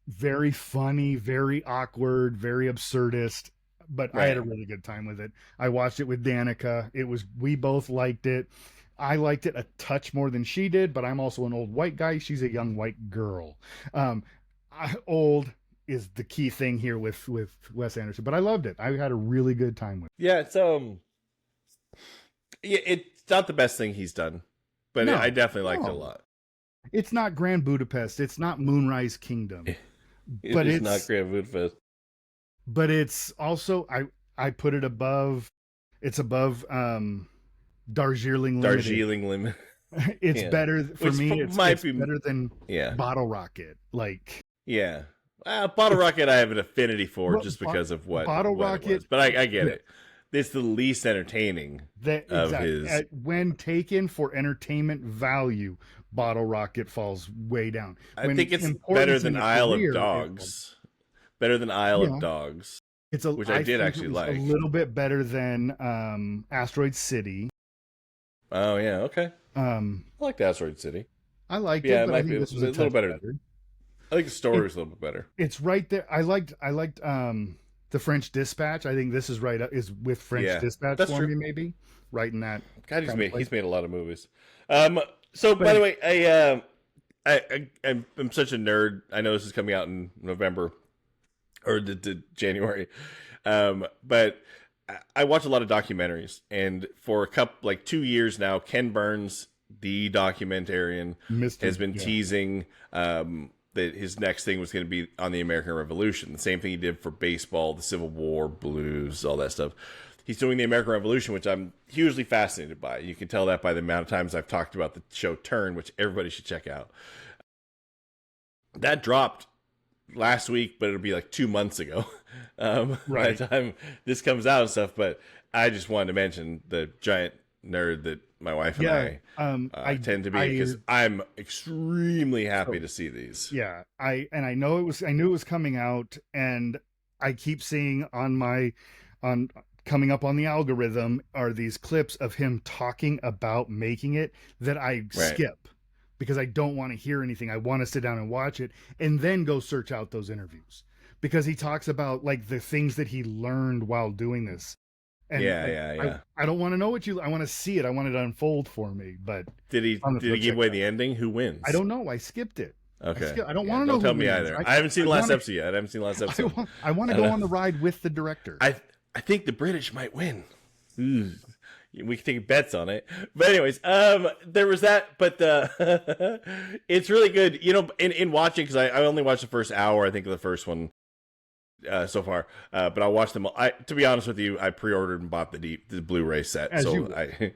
very funny, very awkward, very absurdist. But I had a Right. really good time with it. I watched it with Danica. We both liked it. I liked it a touch more than she did, but I'm also an old white guy. She's a young white girl. Um, old is the key thing here with Wes Anderson, but I loved it. I had a really good time with Yeah. Yeah, it's not the best thing he's done, it. but I No, definitely liked it a no, lot. it's not Grand Budapest. It's not Moonrise Kingdom, It but is not Grand Budapest. it's also I put it above. It's above Darjeeling Limited. Darjeeling Limit. It's Yeah. better for Which me. might It's be. better than Yeah. Bottle Rocket. Like Yeah. Bottle Rocket, I have an affinity for well, just because of Bottle what it was, Rocket. but I get Yeah, it. It's the least entertaining that of exactly. his. When taken for entertainment value, Bottle Rocket falls way down. I When think it's better importance in than a Isle of career, Dogs. Better than Isle of yeah, Dogs, it's a. which I I did think it actually was a like. little bit better than Asteroid City. Oh yeah, okay. Um, I liked Asteroid City. I liked Yeah, it, it but I might be think a this was a little touch better. better. I think the story It was a little bit better. it's right there. I liked the French Dispatch. I think this is right is with French Yeah, Dispatch that's for true. me, maybe right in that God, kind of he's place. made a lot of movies. So But by the way, I'm such a nerd. I know this is coming out in November or January, but I watch a lot of documentaries, and for a couple like 2 years now, Ken Burns, the documentarian, Mister, has been yeah, teasing that his next thing was going to be on the American Revolution. The same thing he did for baseball, the Civil War, blues, all that stuff. He's doing the American Revolution, which I'm hugely fascinated by. You can tell that by the amount of times I've talked about the show Turn, which everybody should check out. That dropped last week, but it'll be like 2 months ago by right, the time this comes out and stuff. But I just wanted to mention the giant nerd that my wife and yeah. I tend to be, I because I'm extremely happy so to see these. yeah, I know I knew it was coming out, and I keep seeing on coming up on the algorithm are these clips of him talking about making it that I Right. skip because I don't want to hear anything. I want to sit down and watch it and then go search out those interviews because he talks about like the things that he learned while doing this. And Yeah, like yeah, yeah. I don't want to know I want to see it. I want it to unfold for me. But on the Did he flip give side, away the ending? Who wins? I don't know. I skipped it. Okay. I don't Yeah, want to know don't who tell me wins. either. I haven't seen I the last want episode yet. I haven't seen the last episode. I want to go on the ride with the director. I think the British might win. Ooh. We can take bets on it. But anyways, there was that. But it's really good. You know, in watching, because I only watched the first hour, I think, of the first one so far. But I watched them. To be honest with you, I pre-ordered and bought the Blu-ray set. As so you would.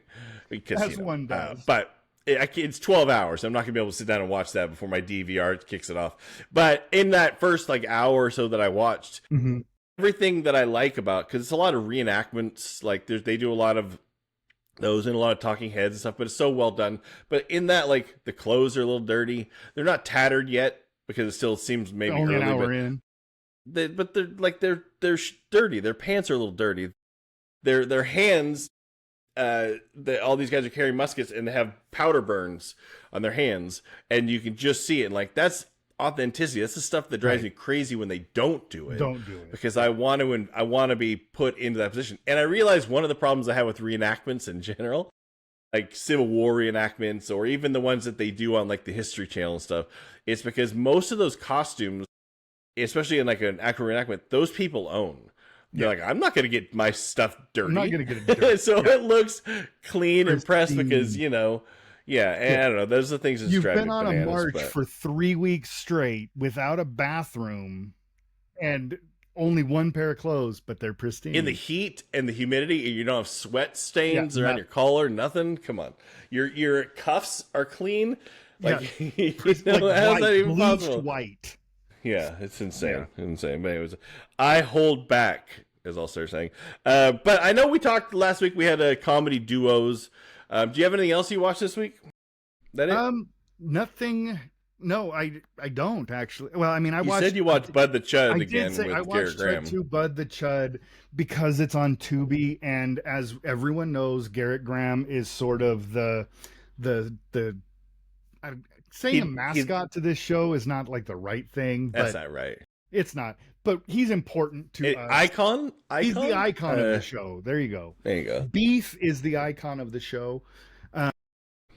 because As one does. but it's 12 hours. I'm not gonna be able to sit down and watch that before my DVR kicks it off. But in that first like hour or so that I watched, everything that I like about, because it's a lot of reenactments. Like they do a lot of those and a lot of talking heads and stuff, but it's so well done. But in that, like, the clothes are a little dirty. They're not tattered yet because it still seems maybe only early, an hour in. but they're dirty. Their pants are a little dirty. Their hands. All these guys are carrying muskets and they have powder burns on their hands, and you can just see it. And like, that's authenticity. That's the stuff that drives me crazy when they don't do it. Don't do it. Because I want to be put into that position. And I realize one of the problems I have with reenactments in general, like Civil War reenactments, or even the ones that they do on like the History Channel and stuff, it's because most of those costumes, especially in like an actual reenactment, those people own. They're like, I'm not going to get my stuff dirty. I'm not going to get it dirty. So it looks clean and pressed because, you know, and I don't know. Those are the things that You've drive me been on bananas, a march but for 3 weeks straight without a bathroom and only one pair of clothes, but they're pristine. in the heat and the humidity, and you don't have sweat stains around your collar, nothing. Come on. Your cuffs are clean. Like, you know, how's that even possible? White. Yeah, it's insane. Insane. But anyways, I hold back, as I'll start saying. But I know we talked last week, we had a comedy duos. Do you have anything else you watched this week? That it? Nothing. No, I don't actually. Well, I mean, You said you watched Bud the Chud again with I Garrett watched Graham. to Bud the Chud because it's on Tubi, and as everyone knows, Garrett Graham is sort of the saying a mascot to this show is not like the right thing. But That's not right. It's not. But he's important to us. Icon? He's the icon of the show. There you go. There you go. Beef is the icon of the show.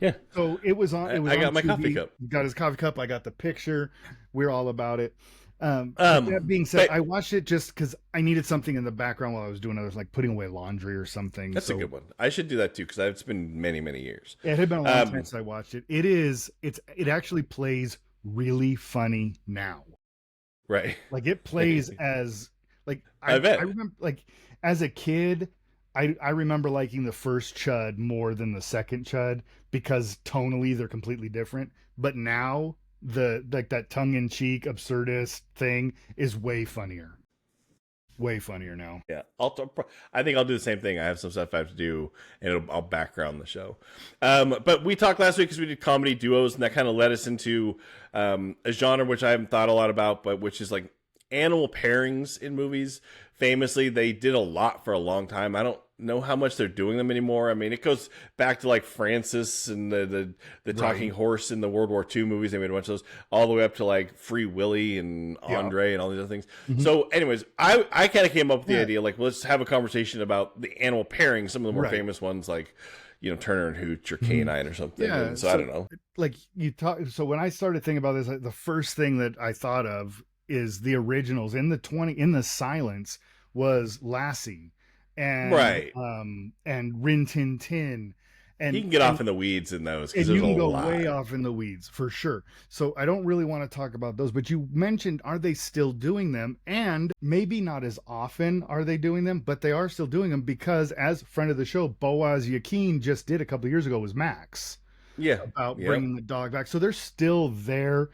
Yeah. So it was on. I got my coffee cup. Got his coffee cup. I got the picture. We're all about it. That being said, I watched it just because I needed something in the background while I was doing others, like putting away laundry or something. That's a good one. I should do that too because it's been many, many years. It had been a long time since I watched it. It actually plays really funny now. Right. Like it plays as like I bet. I remember like as a kid. I remember liking the first Chud more than the second Chud because tonally they're completely different. But now that tongue-in-cheek absurdist thing is way funnier. Way funnier now. Yeah, I think I'll do the same thing. I have some stuff I have to do, and I'll background the show. But we talked last week because we did comedy duos, and that kind of led us into a genre which I haven't thought a lot about, but which is like animal pairings in movies. Famously, they did a lot for a long time. I don't know how much they're doing them anymore. I mean, it goes back to like Francis and the talking horse in the World War II movies. They made a bunch of those, all the way up to like Free Willy and Andre and all these other things. Mm-hmm. So anyways, I kind of came up with the idea, like, let's have a conversation about the animal pairing, some of the more famous ones, like, you know, Turner and Hooch or Canine or something. Yeah, and so I don't know. Like so when I started thinking about this, like, the first thing that I thought of is the originals in the silence was Lassie and and Rin Tin Tin, and you can get off in the weeds in those, and you can go way off in the weeds for sure. So I don't really want to talk about those, but you mentioned, are they still doing them? And maybe not as often are they doing them, but they are still doing them because, as friend of the show Boaz Yakin just did a couple of years ago, was Max. About bringing the dog back. So they're still there.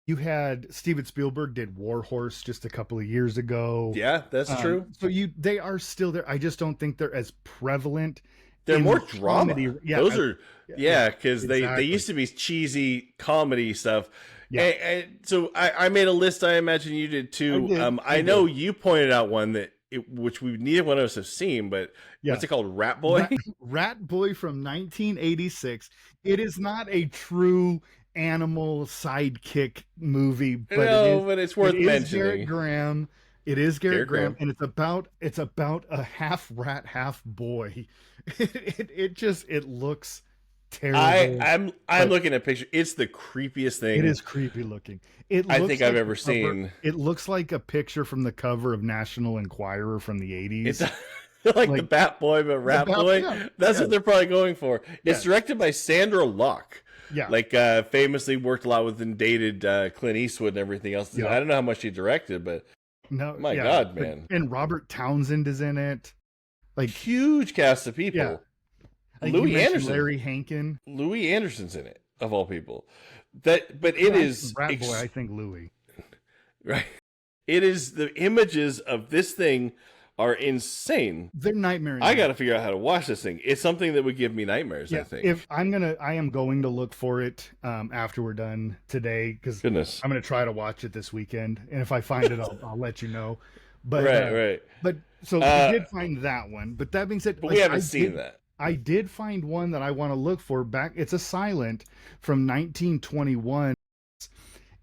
You had Steven Spielberg did War Horse just a couple of years ago. Yeah, that's true. So they are still there. I just don't think they're as prevalent. They're more drama. Yeah, those are because exactly. they used to be cheesy comedy stuff. Yeah. And so I made a list. I imagine you did too. I know you pointed out one which we neither one of us have seen, but what's it called? Rat Boy? Rat Boy from 1986. It is not a true animal sidekick movie, but it's worth mentioning. Garrett Graham. It is Garrett Graham, and it's about a half rat, half boy. It looks terrible. I'm looking at a picture. It's the creepiest thing. It is creepy looking. I think I've ever seen. It looks like a picture from the cover of National Enquirer from the 80s. Like the Like Bat Boy, but Rat Boy. yeah, That's yeah, what they're probably going for. It's yeah, directed by Sandra Locke. yeah, Like, famously worked a lot with and dated Clint Eastwood and everything else. yeah. I don't know how much she directed, but No, my yeah, God, but man. and Robert Townsend is in it. Like, Huge cast of yeah, people. I think you Louis mentioned Anderson. Larry Hankin. Louis Anderson's in it, of all people. But it Yeah, is Rat Boy. I think Louis. right. It is, the images of this thing are insane. They're nightmare. I got to figure out how to watch this thing. It's something that would give me nightmares, Yeah, I think. if I am going to look for it after we're done today, because Goodness. I'm going to try to watch it this weekend, and if I find it, I'll let you know. But Right. But so we did find that one. But that being said, But we haven't seen that. I did find one that I want to look for back. It's a silent from 1921.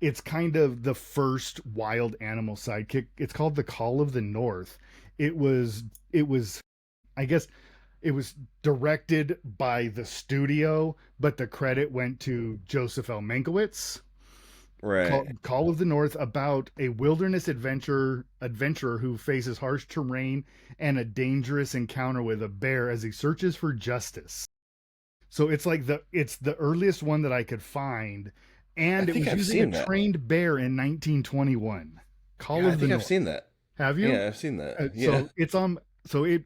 It's kind of the first wild animal sidekick. It's called The Call of the North. It was, I guess, it was directed by the studio, but the credit went to Joseph L. Mankiewicz. Right. Call of the North, about a wilderness adventurer who faces harsh terrain and a dangerous encounter with a bear as he searches for justice. So it's like it's the earliest one that I could find, and it was using a trained bear in 1921. Call of the North. I've seen that. Have you? Yeah, I've seen that. So it's on. So it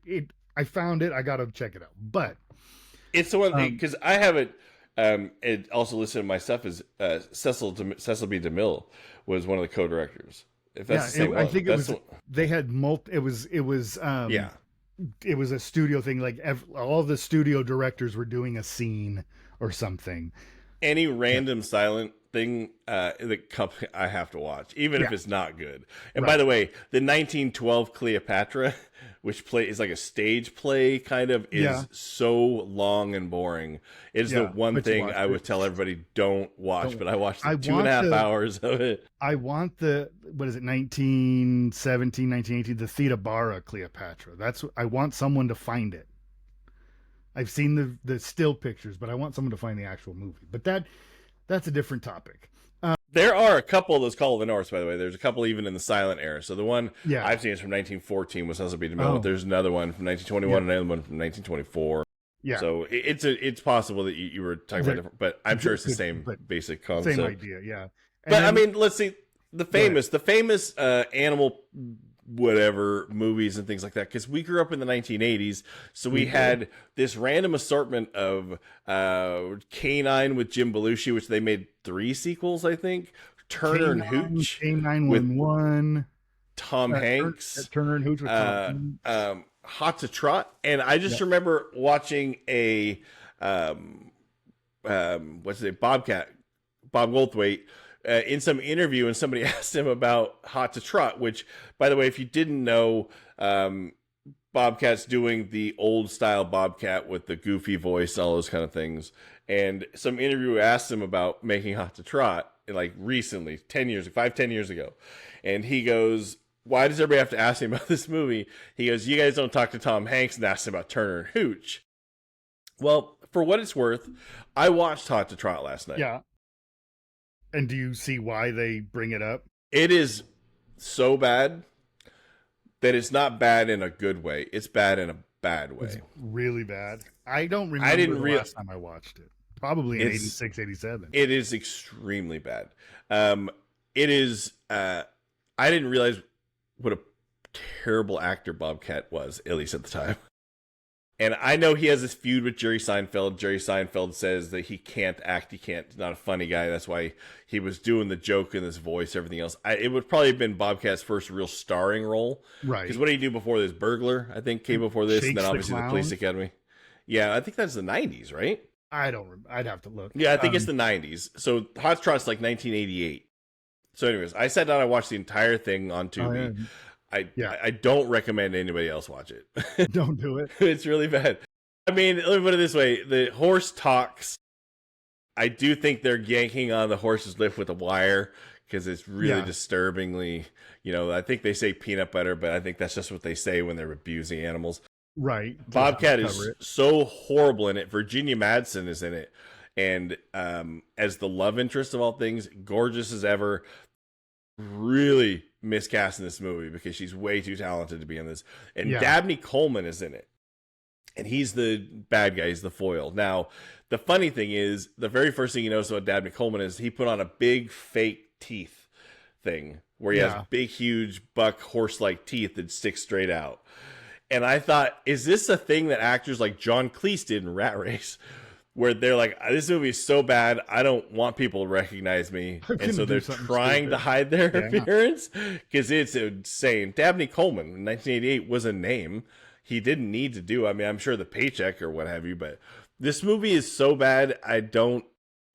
I found it. I got to check it out. But it's the one thing, because I have it. It also listed in my stuff as Cecil B. DeMille was one of the co-directors. If that's the same one, I think it was. They had It was. Yeah. It was a studio thing. Like all the studio directors were doing a scene or something. Any random silent thing I have to watch, even if it's not good. And by the way, the 1912 Cleopatra, which is like a stage play kind of, is so long and boring. It's the one thing I would tell everybody don't watch, but I watched 2.5 hours of it. I want the, what is it, 1917, 1918, the Theda Bara Cleopatra. I want someone to find it. I've seen the still pictures, but I want someone to find the actual movie. But that's a different topic. There are a couple of those Call of the North, by the way. There's a couple even in the silent era. So the one I've seen is from 1914 with Cecil B. DeMille. There's another one from 1921 and another one from 1924. Yeah. So it's possible that you were talking about different, but I'm sure it's the same basic concept. Same idea, yeah. But I mean, let's see the famous animal whatever movies and things like that, because we grew up in the 1980s, so we had this random assortment of Canine with Jim Belushi, which they made 3 sequels, I think. Turner and Hooch, K911, Tom Hanks, Turner and Hooch with Tom Hanks. Hot to Trot, and I just remember watching a what's it, Bob Goldthwait, in some interview, and somebody asked him about Hot to Trot, which, by the way, if you didn't know, Bobcat's doing the old style Bobcat with the goofy voice, all those kind of things. And some interviewer asked him about making Hot to Trot, like recently, 10 years ago. And he goes, why does everybody have to ask me about this movie? He goes, you guys don't talk to Tom Hanks and ask him about Turner and Hooch. Well, for what it's worth, I watched Hot to Trot last night. Yeah. And do you see why they bring it up? It is so bad that it's not bad in a good way. It's bad in a bad way. It's really bad. I don't remember the last time I watched it. Probably in 86, 87. It is extremely bad. It is, I didn't realize what a terrible actor Bobcat was, at least at the time. And I know he has this feud with Jerry Seinfeld. Jerry Seinfeld says that he can't act. He's not a funny guy. That's why he was doing the joke in his voice, everything else. It would probably have been Bobcat's first real starring role. Right. Because what did he do before this? Burglar, I think, came before this. And then obviously the Police Academy. Yeah, I think that's the 90s, right? I don't remember. I'd have to look. Yeah, I think it's the 90s. So Hot Trot's like 1988. So anyways, I sat down and watched the entire thing on Tubi. I don't recommend anybody else watch it. Don't do it. It's really bad. I mean, let me put it this way. The horse talks. I do think they're yanking on the horse's lip with a wire because it's really disturbingly, I think they say peanut butter, but I think that's just what they say when they're abusing animals. Right. Bobcat is so horrible in it. Virginia Madsen is in it. And as the love interest of all things, gorgeous as ever. Really miscast in this movie because she's way too talented to be in this. And Yeah. Dabney Coleman is in it. And he's the bad guy. He's the foil. Now, the funny thing is, the very first thing you notice about Dabney Coleman is he put on a big fake teeth thing where he has big, huge buck horse-like teeth that stick straight out. And I thought, is this a thing that actors like John Cleese did in Rat Race? Where they're like, this movie is so bad, I don't want people to recognize me. And so they're trying to hide their appearance because it's insane. Dabney Coleman in 1988 was a name. He didn't need to do, I mean, I'm sure the paycheck or what have you, but this movie is so bad, I don't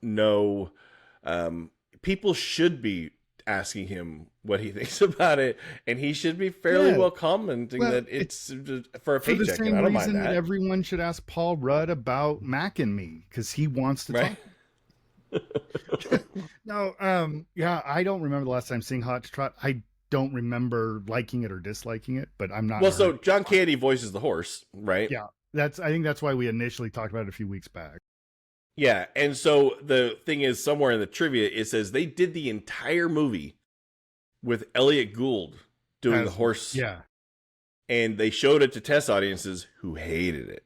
know. People should be asking him what he thinks about it, and he should be fairly well commenting that it's for a paycheck. For the same and I don't reason mind that. everyone should ask Paul Rudd about Mac and Me, because he wants to talk. No, I don't remember the last time seeing Hot to Trot. I don't remember liking it or disliking it, but I'm not. Well, so John Candy voices the horse, right? Yeah, I think that's why we initially talked about it a few weeks back. Yeah, and so the thing is, somewhere in the trivia, it says they did the entire movie with Elliot Gould doing the horse. Yeah. And they showed it to test audiences who hated it.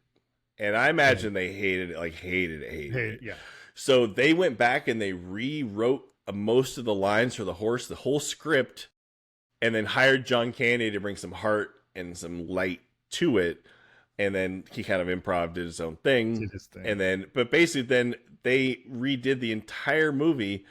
And I imagine they hated it, hated it. Yeah. So they went back and they rewrote most of the lines for the horse, the whole script, and then hired John Candy to bring some heart and some light to it. And then he kind of improv, did his own thing. And then, but basically then they redid the entire movie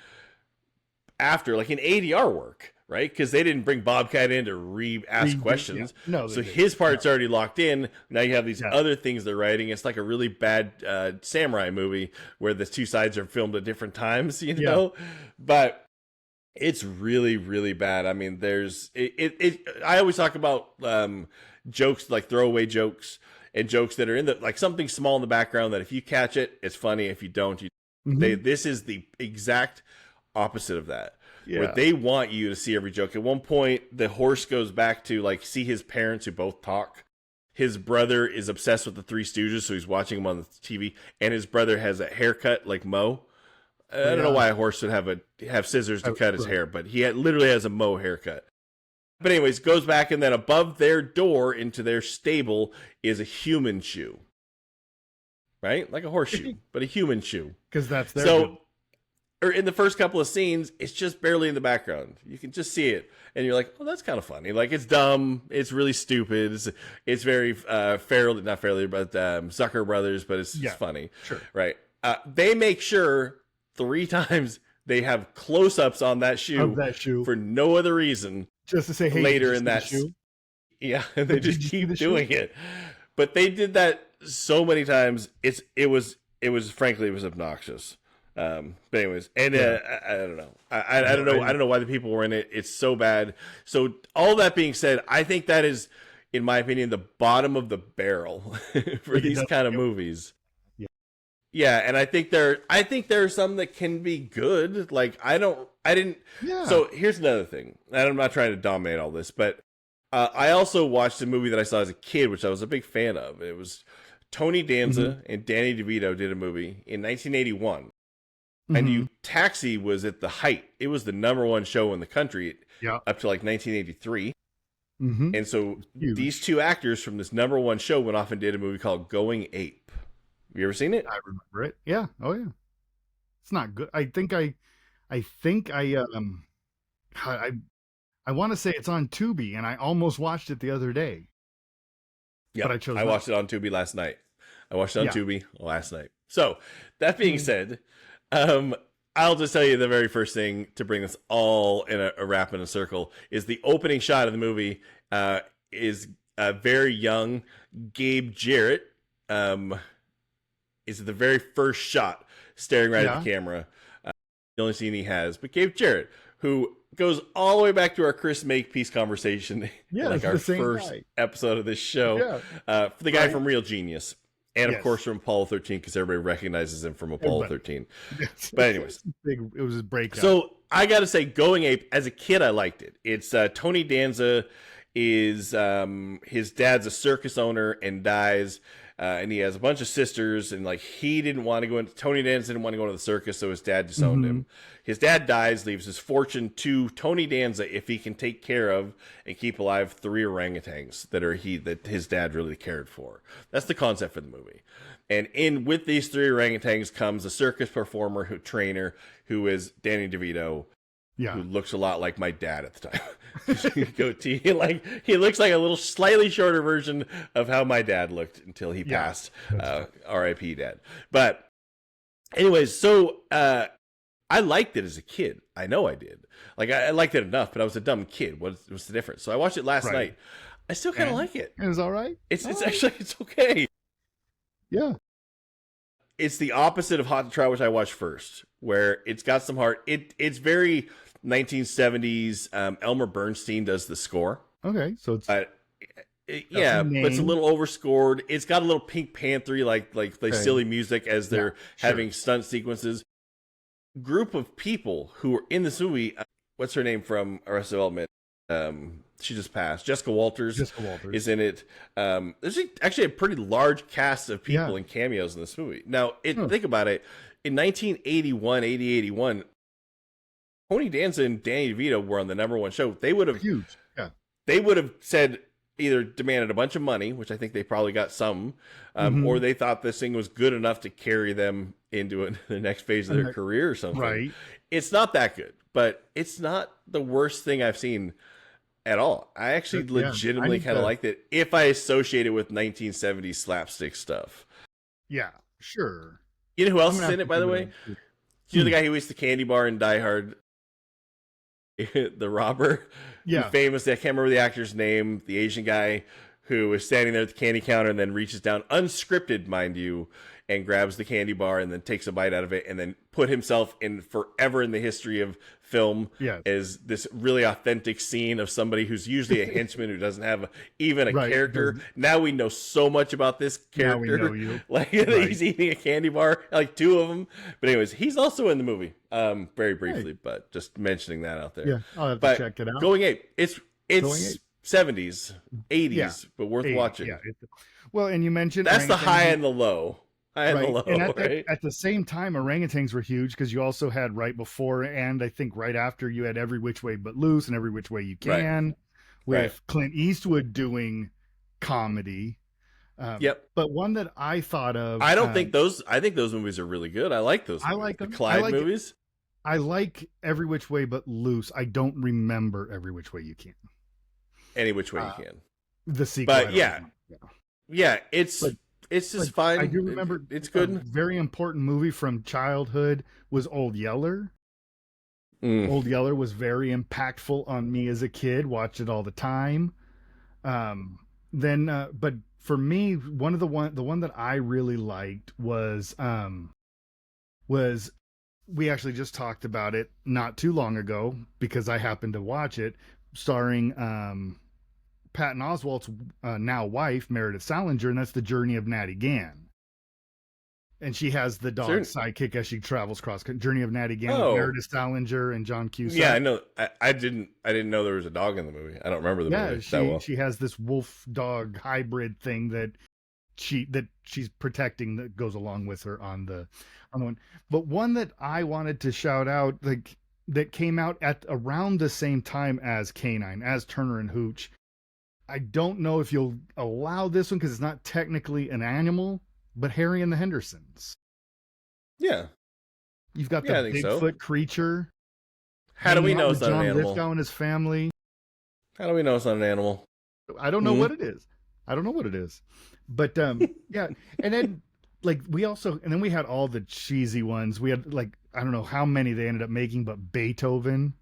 after, like in ADR work, right? Because they didn't bring Bobcat in to ask questions. Yeah. No, so his part's already locked in. Now you have these other things they're writing. It's like a really bad samurai movie where the two sides are filmed at different times, you know? But it's really, really bad. I mean, I always talk about jokes, like throwaway jokes and jokes that are in like something small in the background that if you catch it, it's funny. If you don't, this is the exact opposite of that. Yeah. Where they want you to see every joke. At one point, the horse goes back to like see his parents who both talk. His brother is obsessed with the Three Stooges, so he's watching them on the TV. And his brother has a haircut like Mo. I don't know why a horse would have scissors to cut his hair, but he literally has a Mo haircut. But anyways, goes back, and then above their door into their stable is a human shoe. Right? Like a horseshoe, but a human shoe. Because that's their or in the first couple of scenes, it's just barely in the background. You can just see it, and you're like, "Oh, that's kind of funny." Like it's dumb, it's really stupid. It's very not Farrelly, but Zucker Brothers, but it's funny, right? They make sure 3 times they have close-ups on that shoe for no other reason, just to say, "Hey, later in that shoe." Yeah, and they just keep doing it. But they did that so many times. It was frankly obnoxious. But anyways, and I don't know. I don't know why the people were in it. It's so bad. So all that being said, I think that is, in my opinion, the bottom of the barrel for these kind of movies. Yeah, and I think there are some that can be good. Like So here's another thing. And I'm not trying to dominate all this, but I also watched a movie that I saw as a kid, which I was a big fan of. It was Tony Danza and Danny DeVito did a movie in 1981. And Taxi was at the height. It was the #1 show in the country up to like 1983. And so these two actors from this #1 show went off and did a movie called Going Ape. Have you ever seen it? I remember it. Yeah. Oh yeah. It's not good. I want to say it's on Tubi, and I almost watched it the other day. Yeah, I watched it on Tubi last night. So that being said, I'll just tell you the very first thing to bring this all in a wrap in a circle is the opening shot of the movie is a very young Gabe Jarrett. Is the very first shot staring right at the camera. The only scene he has, but Gabe Jarrett, who goes all the way back to our Chris Makepeace conversation, like our first episode of this show, for the guy from Real Genius. And of course from Apollo 13, because everybody recognizes him from Apollo 13. But anyways, it was his breakout. So I got to say, Going Ape, as a kid, I liked it. It's Tony Danza is his dad's a circus owner and dies. And he has a bunch of sisters, and like he didn't want to go into Tony Danza didn't want to go into the circus, so his dad disowned him. His dad dies, leaves his fortune to Tony Danza if he can take care of and keep alive 3 orangutans that his dad really cared for. That's the concept for the movie. And in with these 3 orangutans comes a circus performer trainer who is Danny DeVito, who looks a lot like my dad at the time. Goatee, like he looks like a little slightly shorter version of how my dad looked until he passed. R.I.P. Dad. But anyways, so I liked it as a kid. I know I did. Like I liked it enough, but I was a dumb kid. What's the difference? So I watched it last night. I still kind of like it. It was all right. It's actually it's okay. Yeah. It's the opposite of Hot to Trot, which I watched first, where it's got some heart. It's very 1970s. Elmer Bernstein does the score. Okay, so it's but it's a little overscored. It's got a little Pink Panther like silly music as they're having stunt sequences. Group of people who are in this movie. What's her name from Arrested Development? She just passed. Jessica Walters is in it. There's actually a pretty large cast of people and cameos in this movie. Now, think about it. In 1981, 80, Tony Danza and Danny DeVito were on the #1 show. They would have huge. Yeah. They would have said either demanded a bunch of money, which I think they probably got some, or they thought this thing was good enough to carry them into the next phase of their career or something. Right. It's not that good, but it's not the worst thing I've seen at all. I actually legitimately kind of liked it if I associate it with 1970s slapstick stuff. Yeah, sure. You know who else is in it, by the way? You know the guy who eats the candy bar in Die Hard? The robber? Yeah. Famous, I can't remember the actor's name, the Asian guy who is standing there at the candy counter and then reaches down, unscripted, mind you, and grabs the candy bar and then takes a bite out of it and then put himself in forever in the history of film as this really authentic scene of somebody who's usually a henchman who doesn't have even a character. Now we know so much about this character. Now we know you. Like he's eating a candy bar, like 2 of them. But anyways, he's also in the movie, very briefly, but just mentioning that out there. Yeah, I'll have to check it out. Going Ape. It's 70s, 80s, but worth watching. Yeah. Well, and you mentioned that's the high and the low. And at the same time, orangutans were huge because you also had right before and I think right after you had Every Which Way But Loose and Every Which Way You Can with Clint Eastwood doing comedy. But one that I thought of, I think those movies are really good. I like those. I like them. The Clyde movies. I like Every Which Way But Loose. I don't remember Every Which Way You Can. Any Which Way You Can. The sequel. But it's just fine. I do remember it's good. A very important movie from childhood was Old Yeller. Old Yeller was very impactful on me as a kid. Watched it all the time. But for me, the one that I really liked was we actually just talked about it not too long ago because I happened to watch it, starring Patton Oswalt's now wife, Meredith Salinger, and that's The Journey of Natty Gann. And she has the dog sidekick as she travels cross Journey of Natty Gann with Meredith Salinger and John Cusack. Yeah, I know. I didn't know there was a dog in the movie. I don't remember the movie that well. She has this wolf dog hybrid thing that she's protecting that goes along with her on the one. But one that I wanted to shout out, like that came out at around the same time as Canine, as Turner and Hooch. I don't know if you'll allow this one because it's not technically an animal, but Harry and the Hendersons. Yeah. You've got the Bigfoot creature. How do we know it's not an animal? John Lithgow and his family. How do we know it's not an animal? I don't know what it is. But yeah. And then we had all the cheesy ones. We had I don't know how many they ended up making, but Beethoven.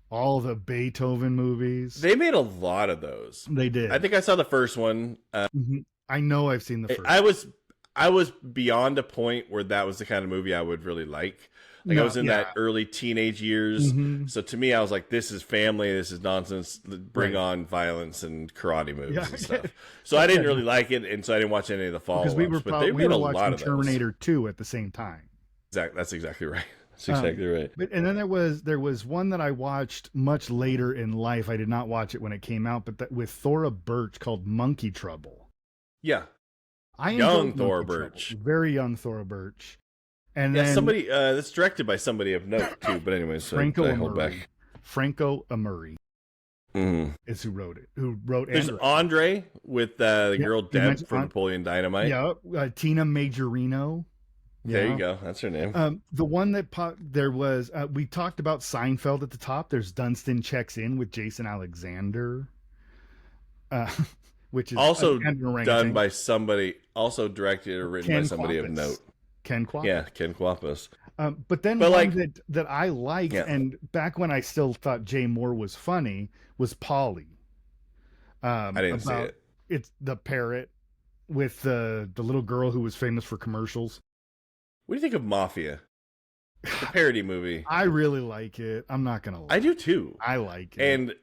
All the Beethoven movies. They made a lot of those. They did. I think I saw the first one. I know I've seen the first. I was beyond a point where that was the kind of movie I would really like. I was in that early teenage years. So to me, I was like, this is family. This is nonsense. Bring on violence and karate movies and stuff. So I didn't really like it. And so I didn't watch any of the follow-ups. Because we were watching Terminator 2 at the same time. That's exactly right. That's exactly right. But and then there was one that I watched much later in life. I did not watch it when it came out, but that with Thora Birch called Monkey Trouble. Yeah. I Young enjoyed Thora Monkey Trouble. Birch. Very young Thora Birch. And Yeah, then somebody that's directed by somebody of note too. But anyways, Franco I hold Amuri. back. Franco Amuri Mm-hmm. is who wrote it. Who wrote? There's and Andre with the girl you Deb mentioned from Napoleon Dynamite. Yeah, Tina Majorino. Yeah. There you go. That's her name. The one that there was, we talked about Seinfeld at the top. There's Dunstan Checks In with Jason Alexander, which is Also done by somebody, also directed or written by somebody of note. Ken Kwapis. Yeah, Ken Kwapis. But then one that I liked, and back when I still thought Jay Moore was funny, was Polly. I didn't see it. It's the parrot with the little girl who was famous for commercials. What do you think of Mafia? The parody movie. I really like it. I'm not gonna lie. I do too. I like it. And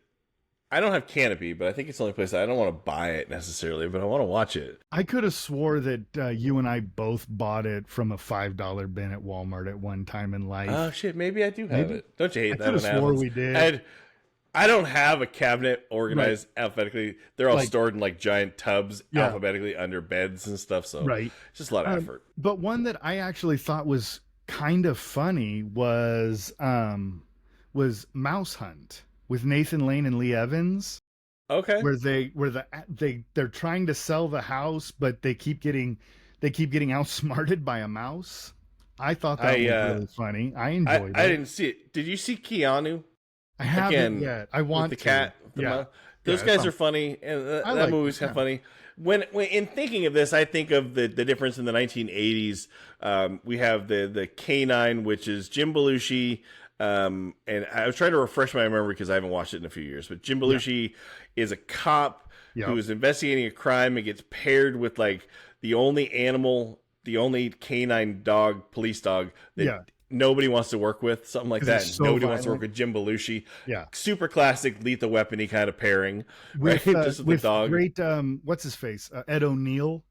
I don't have Canopy, but I think it's the only place I don't want to buy it necessarily, but I want to watch it. I could have swore that you and I both bought it from a $5 bin at Walmart at one time in life. Oh shit, maybe I do have it. Don't you hate that? I could have swore we did. I don't have a cabinet organized alphabetically. They're all stored in like giant tubs alphabetically under beds and stuff. So it's just a lot of effort. But one that I actually thought was kind of funny was Mouse Hunt with Nathan Lane and Lee Evans. Okay. Where they're trying to sell the house, but they keep getting outsmarted by a mouse. I thought that was really funny. I enjoyed it. I didn't see it. Did you see Keanu? I haven't yet. I want with the cat. Those guys are funny, and that movie's kind of funny. When in thinking of this, I think of the difference in the 1980s. We have the K-9, which is Jim Belushi, and I was trying to refresh my memory because I haven't watched it in a few years. But Jim Belushi is a cop who is investigating a crime and gets paired with like the only K-9 dog, police dog that nobody wants to work with, something like that. So nobody wants to work with Jim Belushi. Yeah, super classic Lethal Weapon-y kind of pairing, with, right? Just with the dog. Great, what's his face? Ed O'Neill.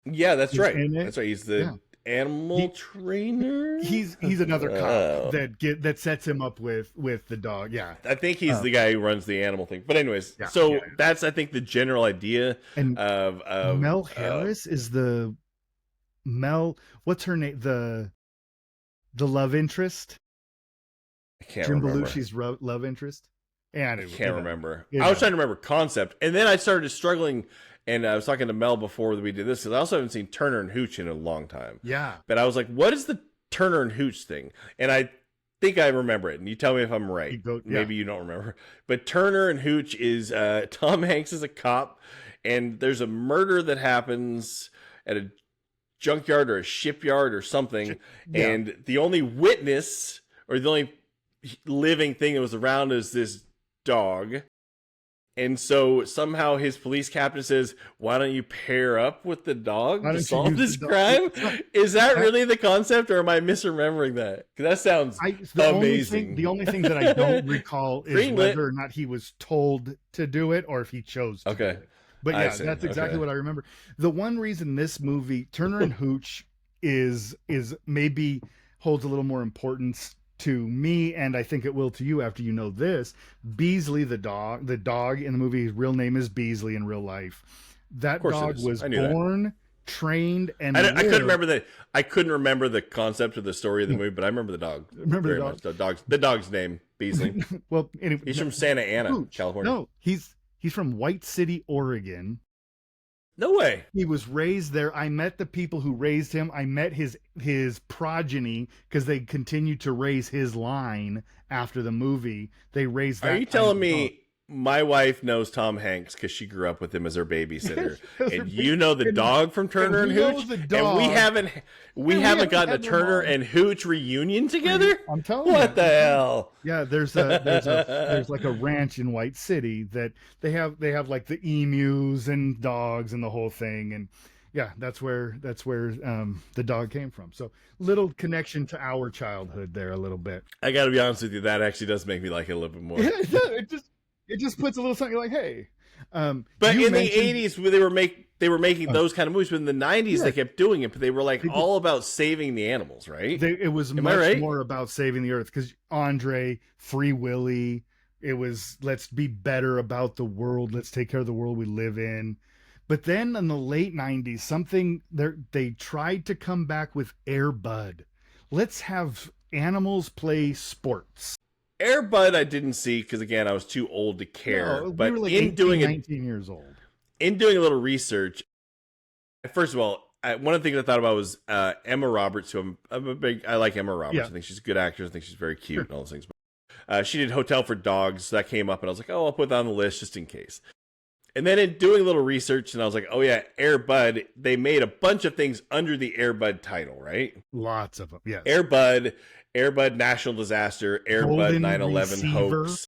Yeah, that's right. That's right. He's the animal trainer. He's another cop that sets him up with the dog. Yeah, I think he's the guy who runs the animal thing. But anyways, that's I think the general idea of Mel Harris is the what's her name? The love interest. I can't Jim remember. Belushi's love interest. And I can't remember. I was trying to remember concept, and then I started struggling. And I was talking to Mel before we did this because I also haven't seen Turner and Hooch in a long time. Yeah, but I was like, "What is the Turner and Hooch thing?" And I think I remember it. And you tell me if I'm right. Maybe you don't remember. But Turner and Hooch is Tom Hanks is a cop, and there's a murder that happens at a junkyard or a shipyard or something, and the only witness or the only living thing that was around is this dog. And so somehow his police captain says, "Why don't you pair up with the dog to solve this crime?" Is that really the concept, or am I misremembering that? Because that sounds amazing. The only thing that I don't recall is whether or not he was told to do it or if he chose to do it. But yeah, that's exactly what I remember. The one reason this movie, Turner and Hooch, is maybe holds a little more importance to me, and I think it will to you after you know this. Beasley, the dog in the movie, his real name is Beasley in real life. That dog was born, trained, and I couldn't remember that. I couldn't remember the concept of the story of the movie, but I remember the dog. Remember the dog? The dog's name, Beasley. Well, anyway, he's from Santa Ana, California. No, he's from White City, Oregon. No way. He was raised there. I met the people who raised him. I met his progeny because they continued to raise his line after the movie. They raised that. Are you telling me my wife knows Tom Hanks because she grew up with him as her babysitter, and you know the dog from Turner and Hooch, and we haven't gotten a Turner and Hooch reunion together? I'm telling you. What the hell? Yeah, there's like a ranch in White City that they have like the emus and dogs and the whole thing, and yeah, that's where the dog came from. So little connection to our childhood there a little bit. I got to be honest with you, that actually does make me like it a little bit more. Yeah, it just puts a little something like, hey. But in the 80s, they were they were making those kind of movies. But in the 90s, Yeah. they kept doing it, but they were like They did. all about saving the animals, right? It was Am I much right? more about saving the earth because Andre, Free Willy, it was let's be better about the world, let's take care of the world we live in. But then in the late 90s, they tried to come back with Air Bud. Let's have animals play sports. Air Bud I didn't see because again I was too old to care. No, we but were like in 18, doing it, 19 years old. in doing a little research, first of all, one of the things I thought about was Emma Roberts. Who I like Emma Roberts. Yeah. I think she's a good actress. I think she's very cute Sure. and all those things. She did Hotel for Dogs. So that came up, and I was like, oh, I'll put that on the list just in case. And then in doing a little research, and I was like, oh yeah, Air Bud. They made a bunch of things under the Air Bud title, right? Lots of them, yes. Air Bud National Disaster, Air Bud 9/11 Hoax,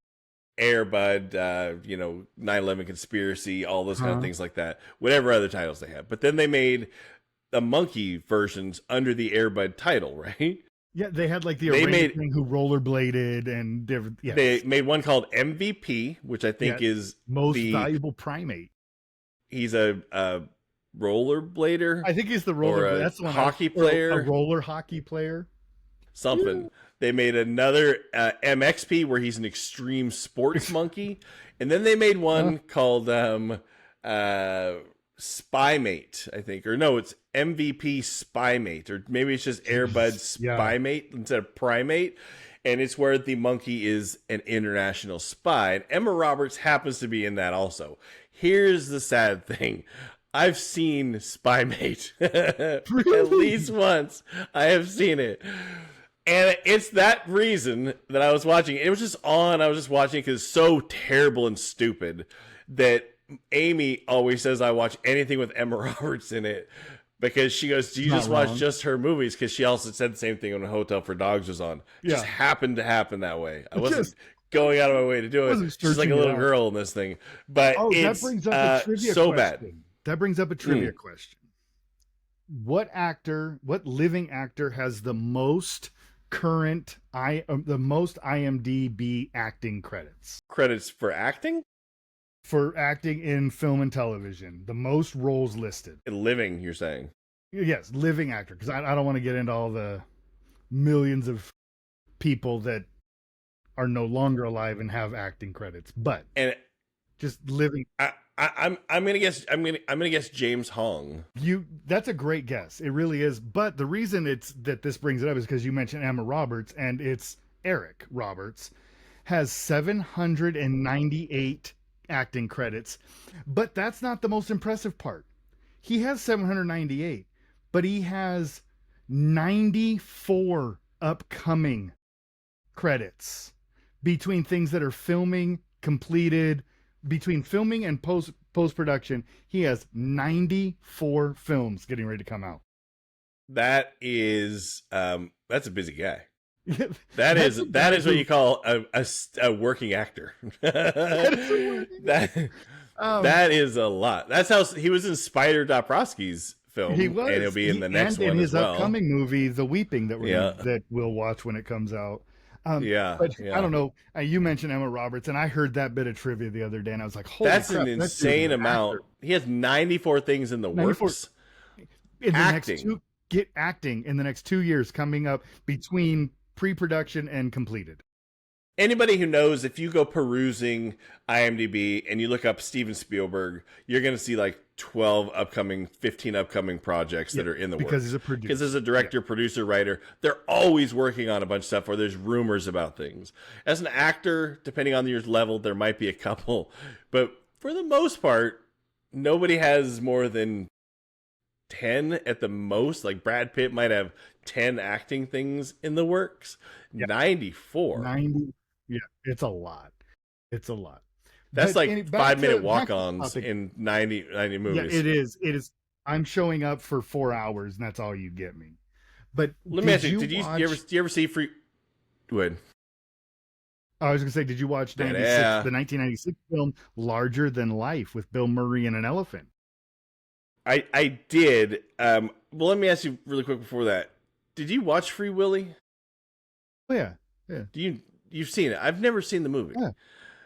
Air Bud, 9/11 Conspiracy, all those kind of things like that. Whatever other titles they have. But then they made the monkey versions under the Air Bud title, right? Yeah, they had like the orangutan who rollerbladed and different. Yes. They made one called MVP, which I think is most valuable primate. He's a rollerblader. I think he's the roller. That's the one. Hockey player, a roller hockey player. Something. Yeah. They made another MXP where he's an extreme sports monkey, and then they made one called Spymate, I think, or no, it's MVP Spymate, or maybe it's just Air Bud Spymate instead of primate, and it's where the monkey is an international spy. And Emma Roberts happens to be in that also. Here's the sad thing. I've seen Spymate at least once. I have seen it. And it's that reason that I was watching it. It was just on. I was just watching it because it's so terrible and stupid that Amy always says I watch anything with Emma Roberts in it because she goes, do you just watch just her movies? Because she also said the same thing when Hotel for Dogs was on. It just happened to happen that way. I wasn't going out of my way to do it. She's like a little girl in this thing. But it's that brings up a trivia so question. Bad. That brings up a trivia question. What living actor has the most the most IMDb acting credits? Credits for acting? For acting in film and television, the most roles listed. Living, you're saying? Yes, living actor, because I don't want to get into all the millions of people that are no longer alive and have acting credits, but just living. I'm gonna guess James Hong. That's a great guess. It really is. But the reason that this brings it up is because you mentioned Emma Roberts, and it's Eric Roberts has 798 acting credits, but that's not the most impressive part. He has 798, but he has 94 upcoming credits between things that are completed, between filming and post-production. He has 94 films getting ready to come out. That is that's a busy guy. That is what you call a working actor. that is a lot. That's how he was in Spider Dabrowski's film. He was, and he'll be in the next one in his as well. upcoming movie, The Weeping, that we'll watch when it comes out. I don't know. You mentioned Emma Roberts, and I heard that bit of trivia the other day, and I was like, "Holy crap, an insane amount." He has 94 things in the works. Acting in the next 2 years coming up between pre-production and completed. Anybody who knows, if you go perusing IMDb and you look up Steven Spielberg, you're going to see like 15 upcoming projects that are in the works. Because he's a producer. Because as a director, producer, writer, they're always working on a bunch of stuff or there's rumors about things. As an actor, depending on your level, there might be a couple. But for the most part, nobody has more than 10 at the most. Like Brad Pitt might have 10 acting things in the works. 94. 90. Yeah, it's a lot. That's but 5-minute walk-ons in 90 movies. Yeah, it is. I'm showing up for 4 hours, and that's all you get me. But let me ask you: Did you ever see Free? Go ahead. I was going to say, did you watch the 1996 film Larger Than Life with Bill Murray and an elephant? I did. Well, let me ask you really quick before that. Did you watch Free Willy? Oh, yeah. You've seen it. I've never seen the movie. Yeah.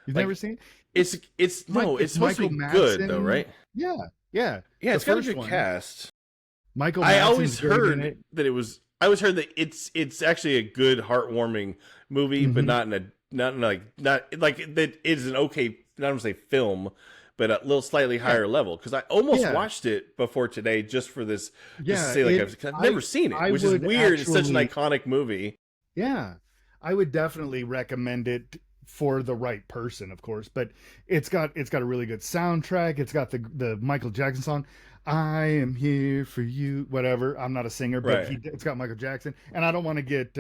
You've never seen it? It's supposed to be good though, right? Yeah. Yeah, Yeah, the it's got a first good one. cast. Michael I Madsen's always great in heard it. that it was. I always heard that it's actually a good, heartwarming movie, but Hmm. not like that. It's an okay. Not want to say film, but a little slightly Yeah, higher level. Because I almost yeah, watched it before today, just for this, just to yeah. say like I've never seen it, I which is would weird. It's such an actually, iconic movie. yeah, I would definitely recommend it for the right person, of course. But it's got a really good soundtrack. It's got the Michael Jackson song, "I am here for you." Whatever. I'm not a singer, but Right. it's got Michael Jackson, and I don't Keep want to get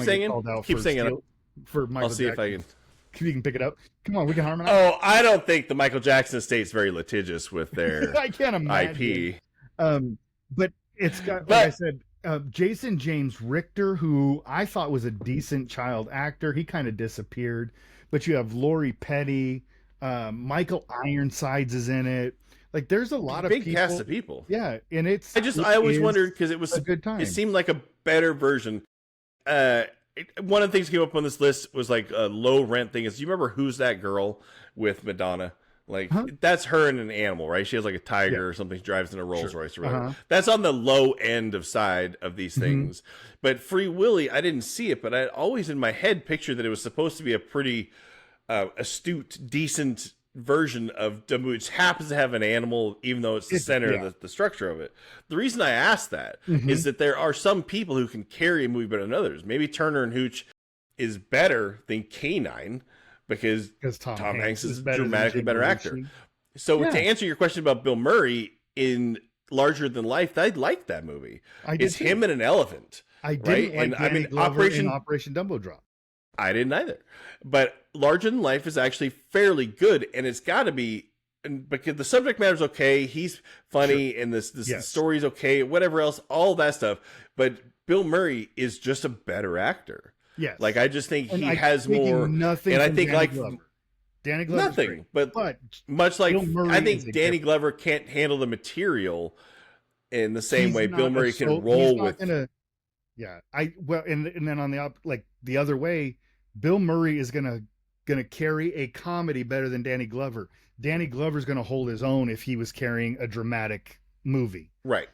singing. called out Keep for singing. steal for I'll Michael see if I Jackson. can. You can pick it up. Come on, we can harmonize. Oh, I don't think the Michael Jackson estate's very litigious with their I can't imagine. IP. Um, but it's got, like I But said, Jason James Richter, who I thought was a decent child actor. He kind of disappeared. But you have Lori Petty, Michael Ironsides is in it. Like, there's a lot of big cast people. of people. Yeah, and I it always is wondered because a good it time. seemed like a better version. Uh, One of the things that came up on this list was like a low rent thing. Is you remember Who's That Girl with Madonna? Like Huh? that's her and an animal, right? She has like a Yeah, tiger or something. She drives in a Rolls sure. Royce or Uh whatever. huh. That's on the low end of side of these Hmm. things. But Free Willy, I didn't see it, but I always in my head pictured that it was supposed to be a pretty astute, decent version of Dumbo, which happens to have an animal, even though it's the center of Yeah. the structure of it. The reason I ask that Hmm. is that there are some people who can carry a movie better than others. Maybe Turner and Hooch is better than Canine because Because Tom Tom Hanks Hanks is is a better than dramatically Jim better actor. Belushi. So to Yeah, answer your question about Bill Murray in Larger Than Life, I like that movie. I did It's too. him and an elephant, I right? didn't And like I Danny mean, Glover in Operation Dumbo Drop. I didn't either. But Larger Than Life is actually fairly good, and it's got to be, and because the subject matter's okay, he's Sure. funny, and this Yes. story's okay, whatever else, all that stuff. But Bill Murray is just a better actor. Like Yes. I just think And he I has more, taking nothing and I from think Danny like Glover. Danny Glover's great, nothing, but but much like Bill I Murray is think a Danny different. Glover can't handle the material in the same way Bill Murray can He's roll not with. gonna. Yeah, and then on like the other way, Bill Murray is gonna carry a comedy better than Danny Glover. Danny Glover's gonna hold his own if he was carrying a dramatic movie Right,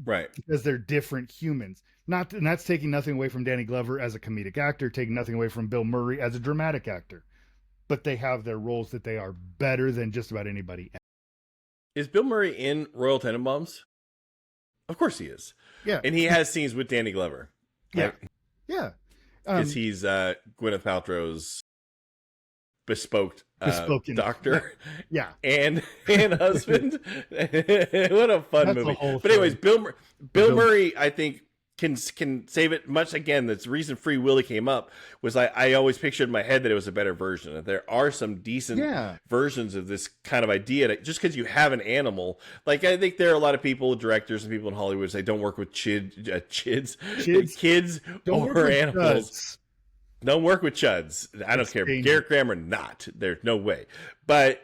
right. because they're different humans. Not and that's taking nothing away from Danny Glover as a comedic actor, taking nothing away from Bill Murray as a dramatic actor. But they have their roles that they are better than just about anybody else. Is Bill Murray in Royal Tenenbaums? Of course he is. Yeah, And he has scenes with Danny Glover. yeah, Right? yeah. Because Um, he's Gwyneth Paltrow's bespoke bespoken. doctor Yeah, and husband. What a fun that's a movie. whole But anyways, thing. Bill Murray, I think can save it much. Again, that's the reason Free Willy came up was I always pictured in my head that it was a better version. That there are some decent Yeah, versions of this kind of idea. That just because you have an animal, like I think there are a lot of people, directors and people in Hollywood say don't work with kids kids don't work or with animals. duds. Don't work with chuds. I don't It's care. dangerous. Garrett Graham or not. There's no way. But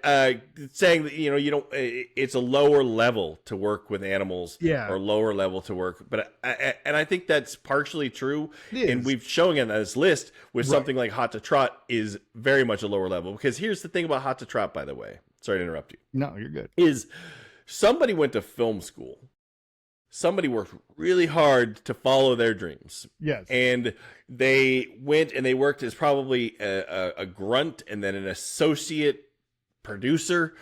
saying that, you don't, it's a lower level to work with animals Yeah, or lower level to work. But I think that's partially true. it And is. we've shown in this list with Right. something like Hot to Trot is very much a lower level. Because here's the thing about Hot to Trot, by the way. Sorry to interrupt you. No, you're good. Is somebody went to film school. Somebody worked really hard to follow their dreams Yes. and they went and they worked as probably a grunt and then an associate producer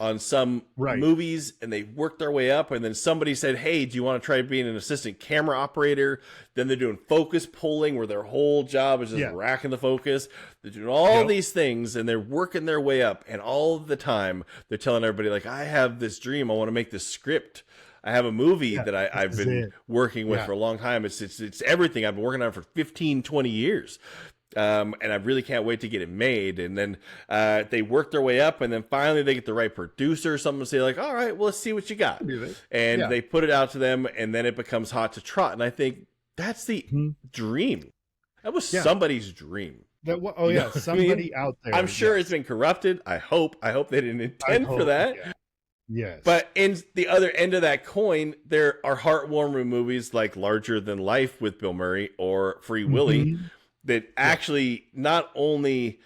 on some Right. movies, and they worked their way up, and then somebody said, hey, do you want to try being an assistant camera operator? Then they're doing focus pulling where their whole job is just Yeah. racking the focus. They're doing all Yep. these things and they're working their way up, and all the time they're telling everybody like, I have this dream, I want to make this script, I have a movie Yeah, that I've this is been it. working with Yeah. for a long time. It's everything I've been working on for 15, 20 years. And I really can't wait to get it made. And then they work their way up, and then finally they get the right producer or something to say like, all right, well, let's see what you got. Do this. And Yeah. they put it out to them, and then it becomes Hot to Trot. And I think that's the Mhm. dream. That was Yeah. somebody's dream. Oh You yeah, know what I somebody mean? out there. I'm sure yes. it's been corrupted. I hope they didn't I intend for hope, that. yeah. Yes. But in the other end of that coin, there are heartwarming movies like Larger Than Life with Bill Murray or Free Willy Mhm. that actually not only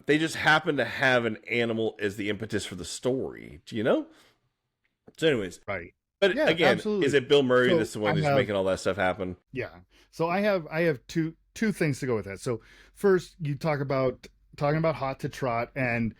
they just happen to have an animal as the impetus for the story. Do you know? So, anyways, Right. but Yeah, again, is absolutely. it Bill Murray So that's the one I who's have making all that stuff happen? Yeah. So I have two things to go with that. So first, you talking about Hot to Trot, and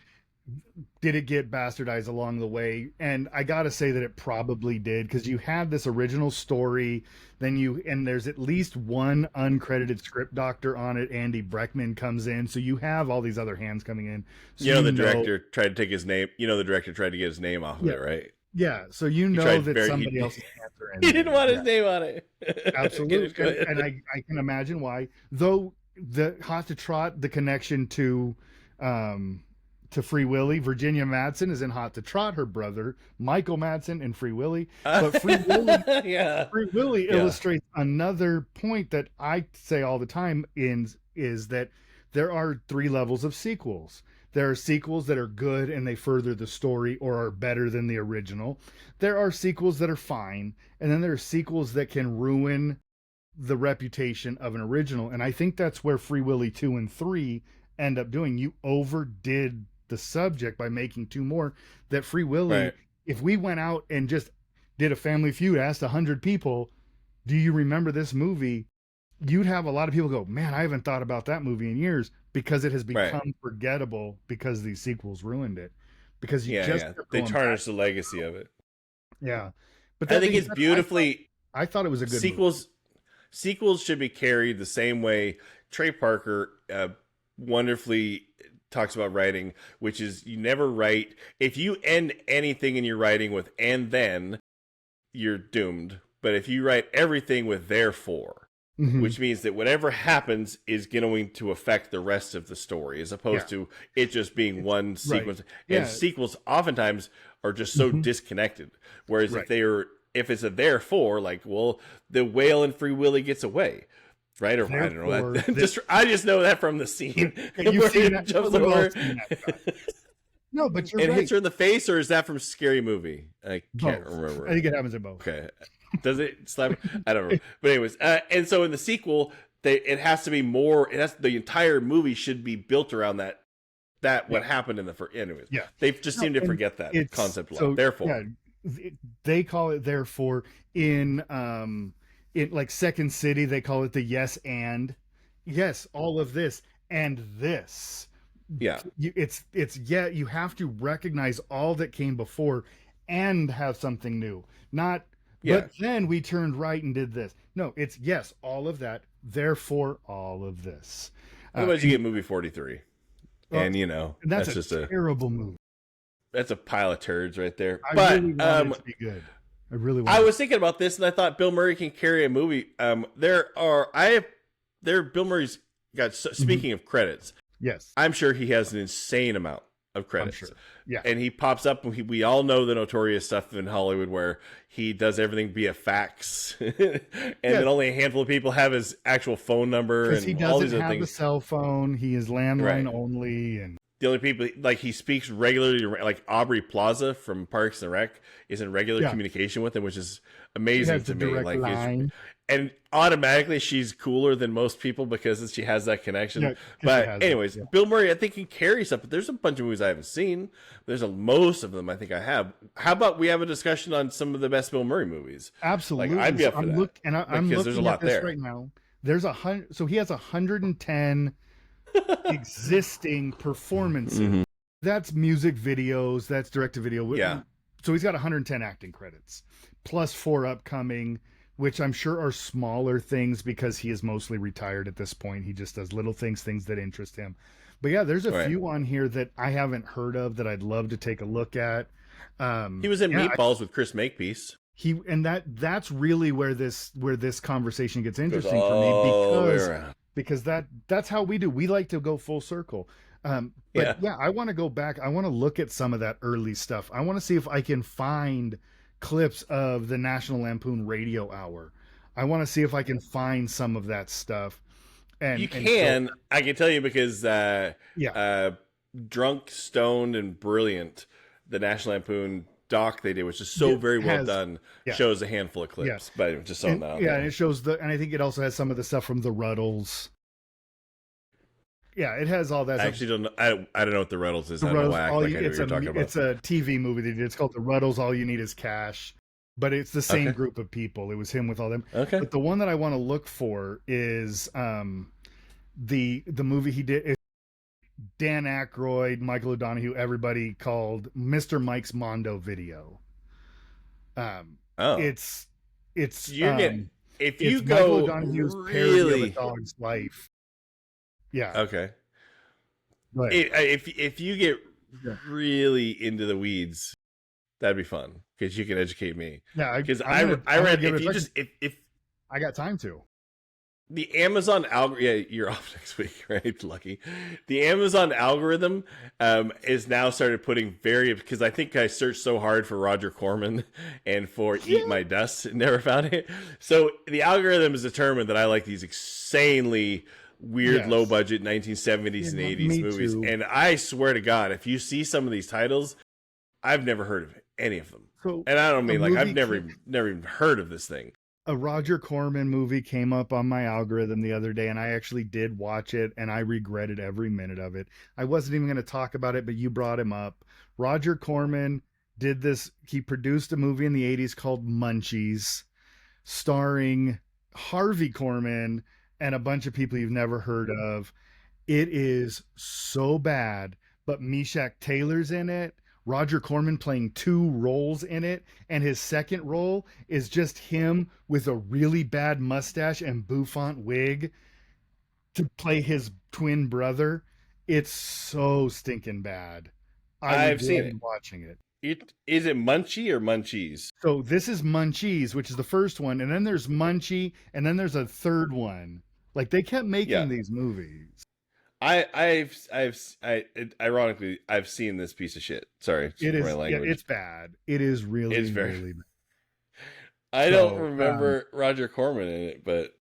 did it get bastardized along the way? And I got to say that it probably did, because you had this original story, and there's at least one uncredited script doctor on it. Andy Breckman comes in, so you have all these other hands coming in. So The director tried to take his name. The director tried to get his name off of yeah, it, right? yeah. So He tried that very. somebody else's hands are in He didn't there. want his Yeah. name on it. Absolutely. Go And ahead. I can imagine why. Though the Hot to Trot, the connection um to Free Willy, Virginia Madsen is in Hot to Trot, her brother, Michael Madsen in Free Willy. But Yeah, Free Willy yeah, illustrates another point that I say all the time is that there are three levels of sequels. There are sequels that are good and they further the story or are better than the original. There are sequels that are fine, and then there are sequels that can ruin the reputation of an original. And I think that's where Free Willy 2 and 3 end up doing. You overdid the subject by making two more. That Free right, Willy, if we went out and just did a Family Feud, asked 100 people, do you remember this movie? You'd have a lot of people go, man, I haven't thought about that movie in years, because it has right. become forgettable because these sequels ruined it. Because you Yeah, just yeah. kept They going back. tarnished the legacy of it. Yeah. But I that think being it's said, beautifully I thought it was a good movie. sequels should be carried the same way Trey Parker wonderfully talks about writing, which is you never write if you end anything in your writing with "and then," you're doomed. But if you write everything with "therefore," Hmm. which means that whatever happens is going to affect the rest of the story, as Yeah. opposed to it just being one Right. sequence. And Yeah. sequels oftentimes are just so Hmm. disconnected. Whereas Right. if it's a therefore, like, well, the whale in Free Willy gets away, right? Or I don't know Therefore, that. I just know that from the scene you've where seen it that. jumps We've all over seen that stuff. No, but you're and hits right. her in the face, or is that from Scary Movie? I can't Both. I remember. think it happens in both. Okay. Does it slap? I don't remember. But anyways, and so in the sequel, it has to be more. It has the entire movie should be built around what Yeah. happened in the first. Anyways, Yeah. they just No, seem to and forget that it's concept a lot. so Therefore, yeah. They call it therefore in like Second City. They call it the yes and yes, all of this and this. yeah, It's yeah. You have to recognize all that came before and have something new. Not, yeah. but then we turned right and did this. No, it's yes, all of that. Therefore, all of this. Otherwise, you And get movie 43, uh, and and that's that's a just terrible movie. that's a pile of turds right there. I But really wanted it to be good. I really I wanted. was thinking about this, and I thought Bill Murray can carry a movie. Bill Murray's got. Mhm. Speaking of credits, Yes, I'm sure he has an insane amount of I'm credits. sure. Yeah, And he pops up, and we all know the notorious stuff in Hollywood where he does everything via fax, and yeah, then only a handful of people have his actual phone number because he and all doesn't these other have a things. cell phone. He is landline Right. only, and The only people like he speaks regularly, like Aubrey Plaza from Parks and Rec, is in regular yeah, communication with him, which is she amazing has the to me. direct line. And automatically she's cooler than most people because she has that connection. Yeah, because she But has that. anyways, Yeah, Bill Murray, I think can carry stuff. But there's a bunch of movies I haven't seen. Most of them I think I have. How about we have a discussion on some of the best Bill Murray movies? Like I'd absolutely. be So up for that I'm because there's a looking at lot this there. right now. There's 100. So he has 110 existing performances. Hmm. That's music videos. That's direct to video. Yeah, So he's got 110 acting credits, plus 4 upcoming, which I'm sure are smaller things because he is mostly retired at this point. He just does little things that interest him. But yeah, there's a right. few on here that I haven't heard of that I'd love to take a look at. He was in Yeah, Meatballs with Chris Makepeace. that's really where this conversation gets Goes interesting for me, all the way around. because that's how we do. We like to go full circle. But Yeah. yeah, I want to go back. I want to look at some of that early stuff. I want to see if I can find clips of the National Lampoon Radio Hour. I want to see if I can find some of that stuff. You And so can. I can tell you because yeah, Drunk, Stoned, and Brilliant, the National Lampoon doc they did, which is so yeah, very well done, yeah, shows a handful of yeah, clips. But anyway, just on that. and it shows and I think it also has some of the stuff from the Ruddles Yeah, it has all that I stuff. actually don't know. I don't know what the Ruddles is. The I don't know Ruddles, why I act all like you, I knew what you were talking about. it's a TV movie they did. It's called The Ruddles. All you need is cash, but it's the same Okay. group of people. It was him with all them. Okay. But the one that I want to look for is the movie he did. It's Dan Aykroyd, Michael O'Donoghue, everybody called Mr. Mike's Mondo Video. Um, Oh, it's so it's you're getting um, if you it's Michael go O'Donoghue's parody of A really Dog's Life. Yeah, okay. but If you get yeah, really into the weeds, that'd be fun because you can educate me. yeah. Because I I'm gonna read give if it a you second. just if I got time to. the Amazon algorithm, yeah, you're off next week, right? Lucky. The Amazon algorithm is now started putting because I think I searched so hard for Roger Corman and for Eat Yeah. My Dust and never found it. So the algorithm has determined that I like these insanely weird, low Yes. budget Yeah, 1970s and 80s me movies. too. And I swear to God, if you see some of these titles, I've never heard of any of them. So And I don't a mean like I've movie, never even heard of this thing. a Roger Corman movie came up on my algorithm the other day, and I actually did watch it, and I regretted every minute of it. I wasn't even going to talk about it, but you brought him up. Roger Corman did this. He produced a movie in the '80s called Munchies, starring Harvey Korman and a bunch of people you've never heard of. It is so bad, but Meshack Taylor's in it. Roger Corman playing two roles in it, and his second role is just him with a really bad mustache and bouffant wig to play his twin brother. It's so stinking bad. I I've seen it. regretted watching it. Is it Munchie or Munchies? So this is Munchies, which is the first one, and then there's Munchie, and then there's a third one. Like they kept Yeah. making these movies. Ironically, I've seen this piece of shit. Sorry, It for my is, yeah, language. it's bad. It is really, It's very. really bad. I don't So, remember Roger Corman in it, but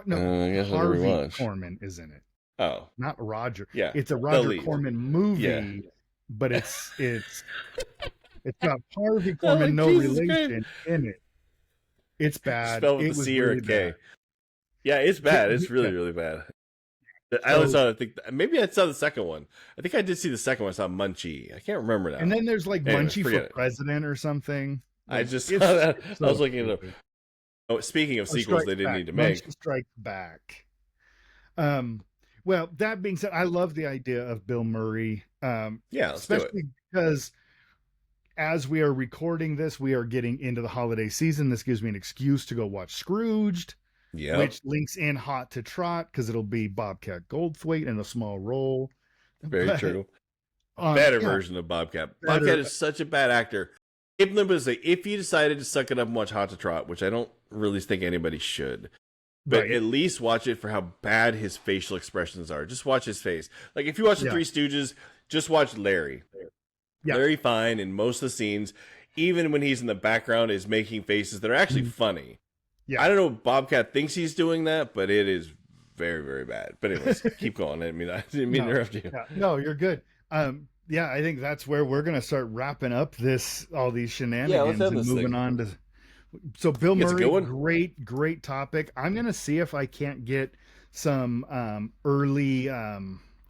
no, I guess I'll Harvey rewatch. Korman is in it, Oh, not Roger. yeah, It's a the Roger lead. Corman movie, Yeah. but it's got Harvey Oh, Korman, no Jesus relation in it. It's bad. Spelled with It a was C or really a K. bad. Yeah, it's bad. It's Yeah. really, really bad. I only So, saw. I think maybe I saw the second one. I think I did see the second one. I saw Munchie. I can't remember now. and then there's like Anyways, Munchie forget for it. President or something. I Like, just saw it's that. so I was looking at it. stupid. Oh, speaking of Or sequels, Strikes they didn't Back. need to make. Munchie Strikes Back. Well, that being said, I love the idea of Bill Murray, Yeah, let's do it. especially because as we are recording this, we are getting into the holiday season. This gives me an excuse to go watch Scrooged, Yeah, which links in hot to trot because it'll be Bobcat Goldthwait in a small role. very But, true. Better yeah, version of Bobcat. better. Bobcat is such a bad actor. If you decided to suck it up and watch Hot to Trot, which I don't really think anybody should, but Right. at least watch it for how bad his facial expressions are. Just watch his face. Like if you watch the Yeah. Three Stooges, just watch Larry. Yeah. Larry Fine in most of the scenes, even when he's in the background, is making faces that are actually funny. Yeah. I don't know if Bobcat thinks he's doing that, but it is very, very bad. But anyways, keep going. I didn't mean to interrupt you. Yeah. No, you're good. Yeah, I think that's where we're gonna start wrapping up all these shenanigans end and this moving thing. on to. So Bill It's a Murray, good one. great topic. I'm gonna see if I can't get some early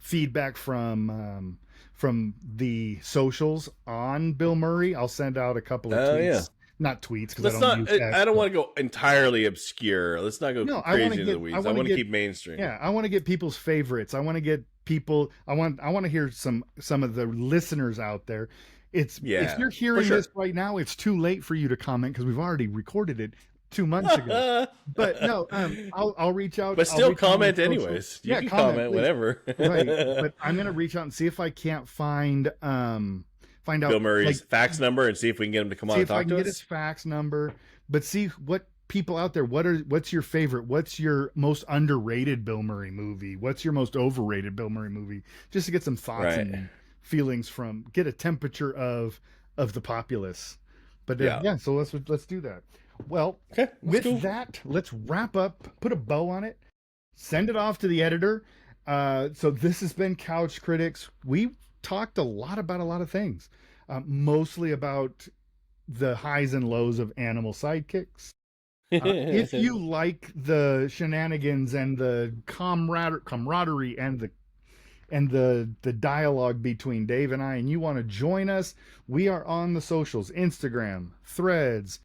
feedback from the socials on Bill Murray. I'll send out a couple of Oh, tweets, yeah. not tweets because Let's I don't not. use X, I don't but- want to go entirely obscure. Let's not go No, I crazy wanna into get- the I weeds. I wanna want to get- keep mainstream. Yeah, I want to get people's favorites. I want to get people. I want to hear some of the listeners out there. If Yeah, you're for hearing sure. this right now, it's too late for you to comment because we've already recorded it 2 months ago. But no, I'll reach out. But I'll still reach out on comment social. anyways. You Yeah, can comment please. whenever. Right, but I'm gonna reach out and see if I can't find out Bill Murray's like, fax number and see if we can get him to come on see and if I talk can to get his us. fax number, but see what people out there. What's your favorite? What's your most underrated Bill Murray movie? What's your most overrated Bill Murray movie? Just to get some thoughts Right. and feelings get a temperature of the populace. But Yeah. yeah, so let's do that. Well, Okay, with cool. that, let's wrap up. Put a bow on it. Send it off to the editor. So this has been Couch Critics. We talked a lot about a lot of things, mostly about the highs and lows of animal sidekicks. If you like the shenanigans and the camaraderie and and the dialogue between Dave and I, and you want to join us, we are on the socials, Instagram, Threads,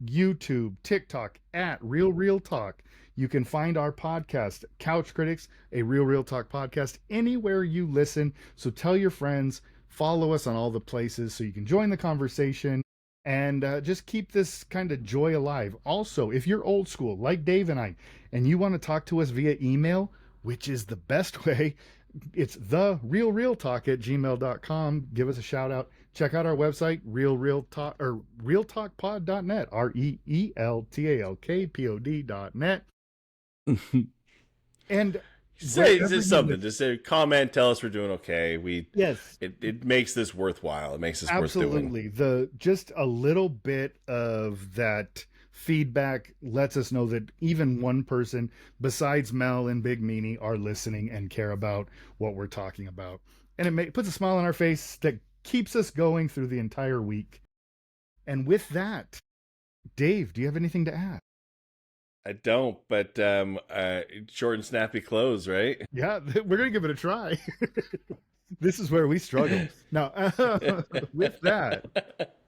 YouTube, TikTok at Real Talk. You can find our podcast, Couch Critics, a Real Talk podcast, anywhere you listen. So tell your friends, follow us on all the places so you can join the conversation and just keep this kind of joy alive. Also, if you're old school like Dave and I, and you want to talk to us via email, which is the best way, it's the real talk at gmail.com. Give us a shout out. Check out our website, real talk or realtalkpod.net, REELTALKPOD.net. And Say something. Just say comment. Tell us we're doing okay. Yes, it makes this worthwhile. It makes this absolutely. worth doing. The just a little bit of that feedback lets us know that even one person besides Mel and Big Meanie are listening and care about what we're talking about, and it puts a smile on our face that keeps us going through the entire week. And with that, Dave, do you have anything to add? I don't, but short and snappy clothes, right? Yeah, we're gonna give it a try. This is where we struggle. Now, with that,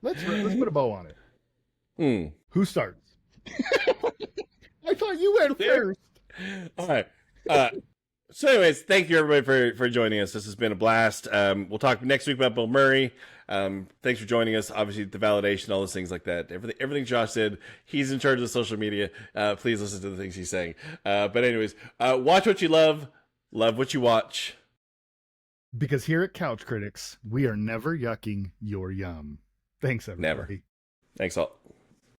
let's put a bow on it. Who starts? I thought you went first. All right. So, anyways, thank you everybody for joining us. This has been a blast. We'll talk next week about Bill Murray. Thanks for joining us. Obviously, the validation, all those things like that. Everything Josh said, he's in charge of the social media. Please listen to the things he's saying. But anyways, watch what you love what you watch. Because here at Couch Critics, we are never yucking your yum. Thanks, everybody. Never. Thanks all.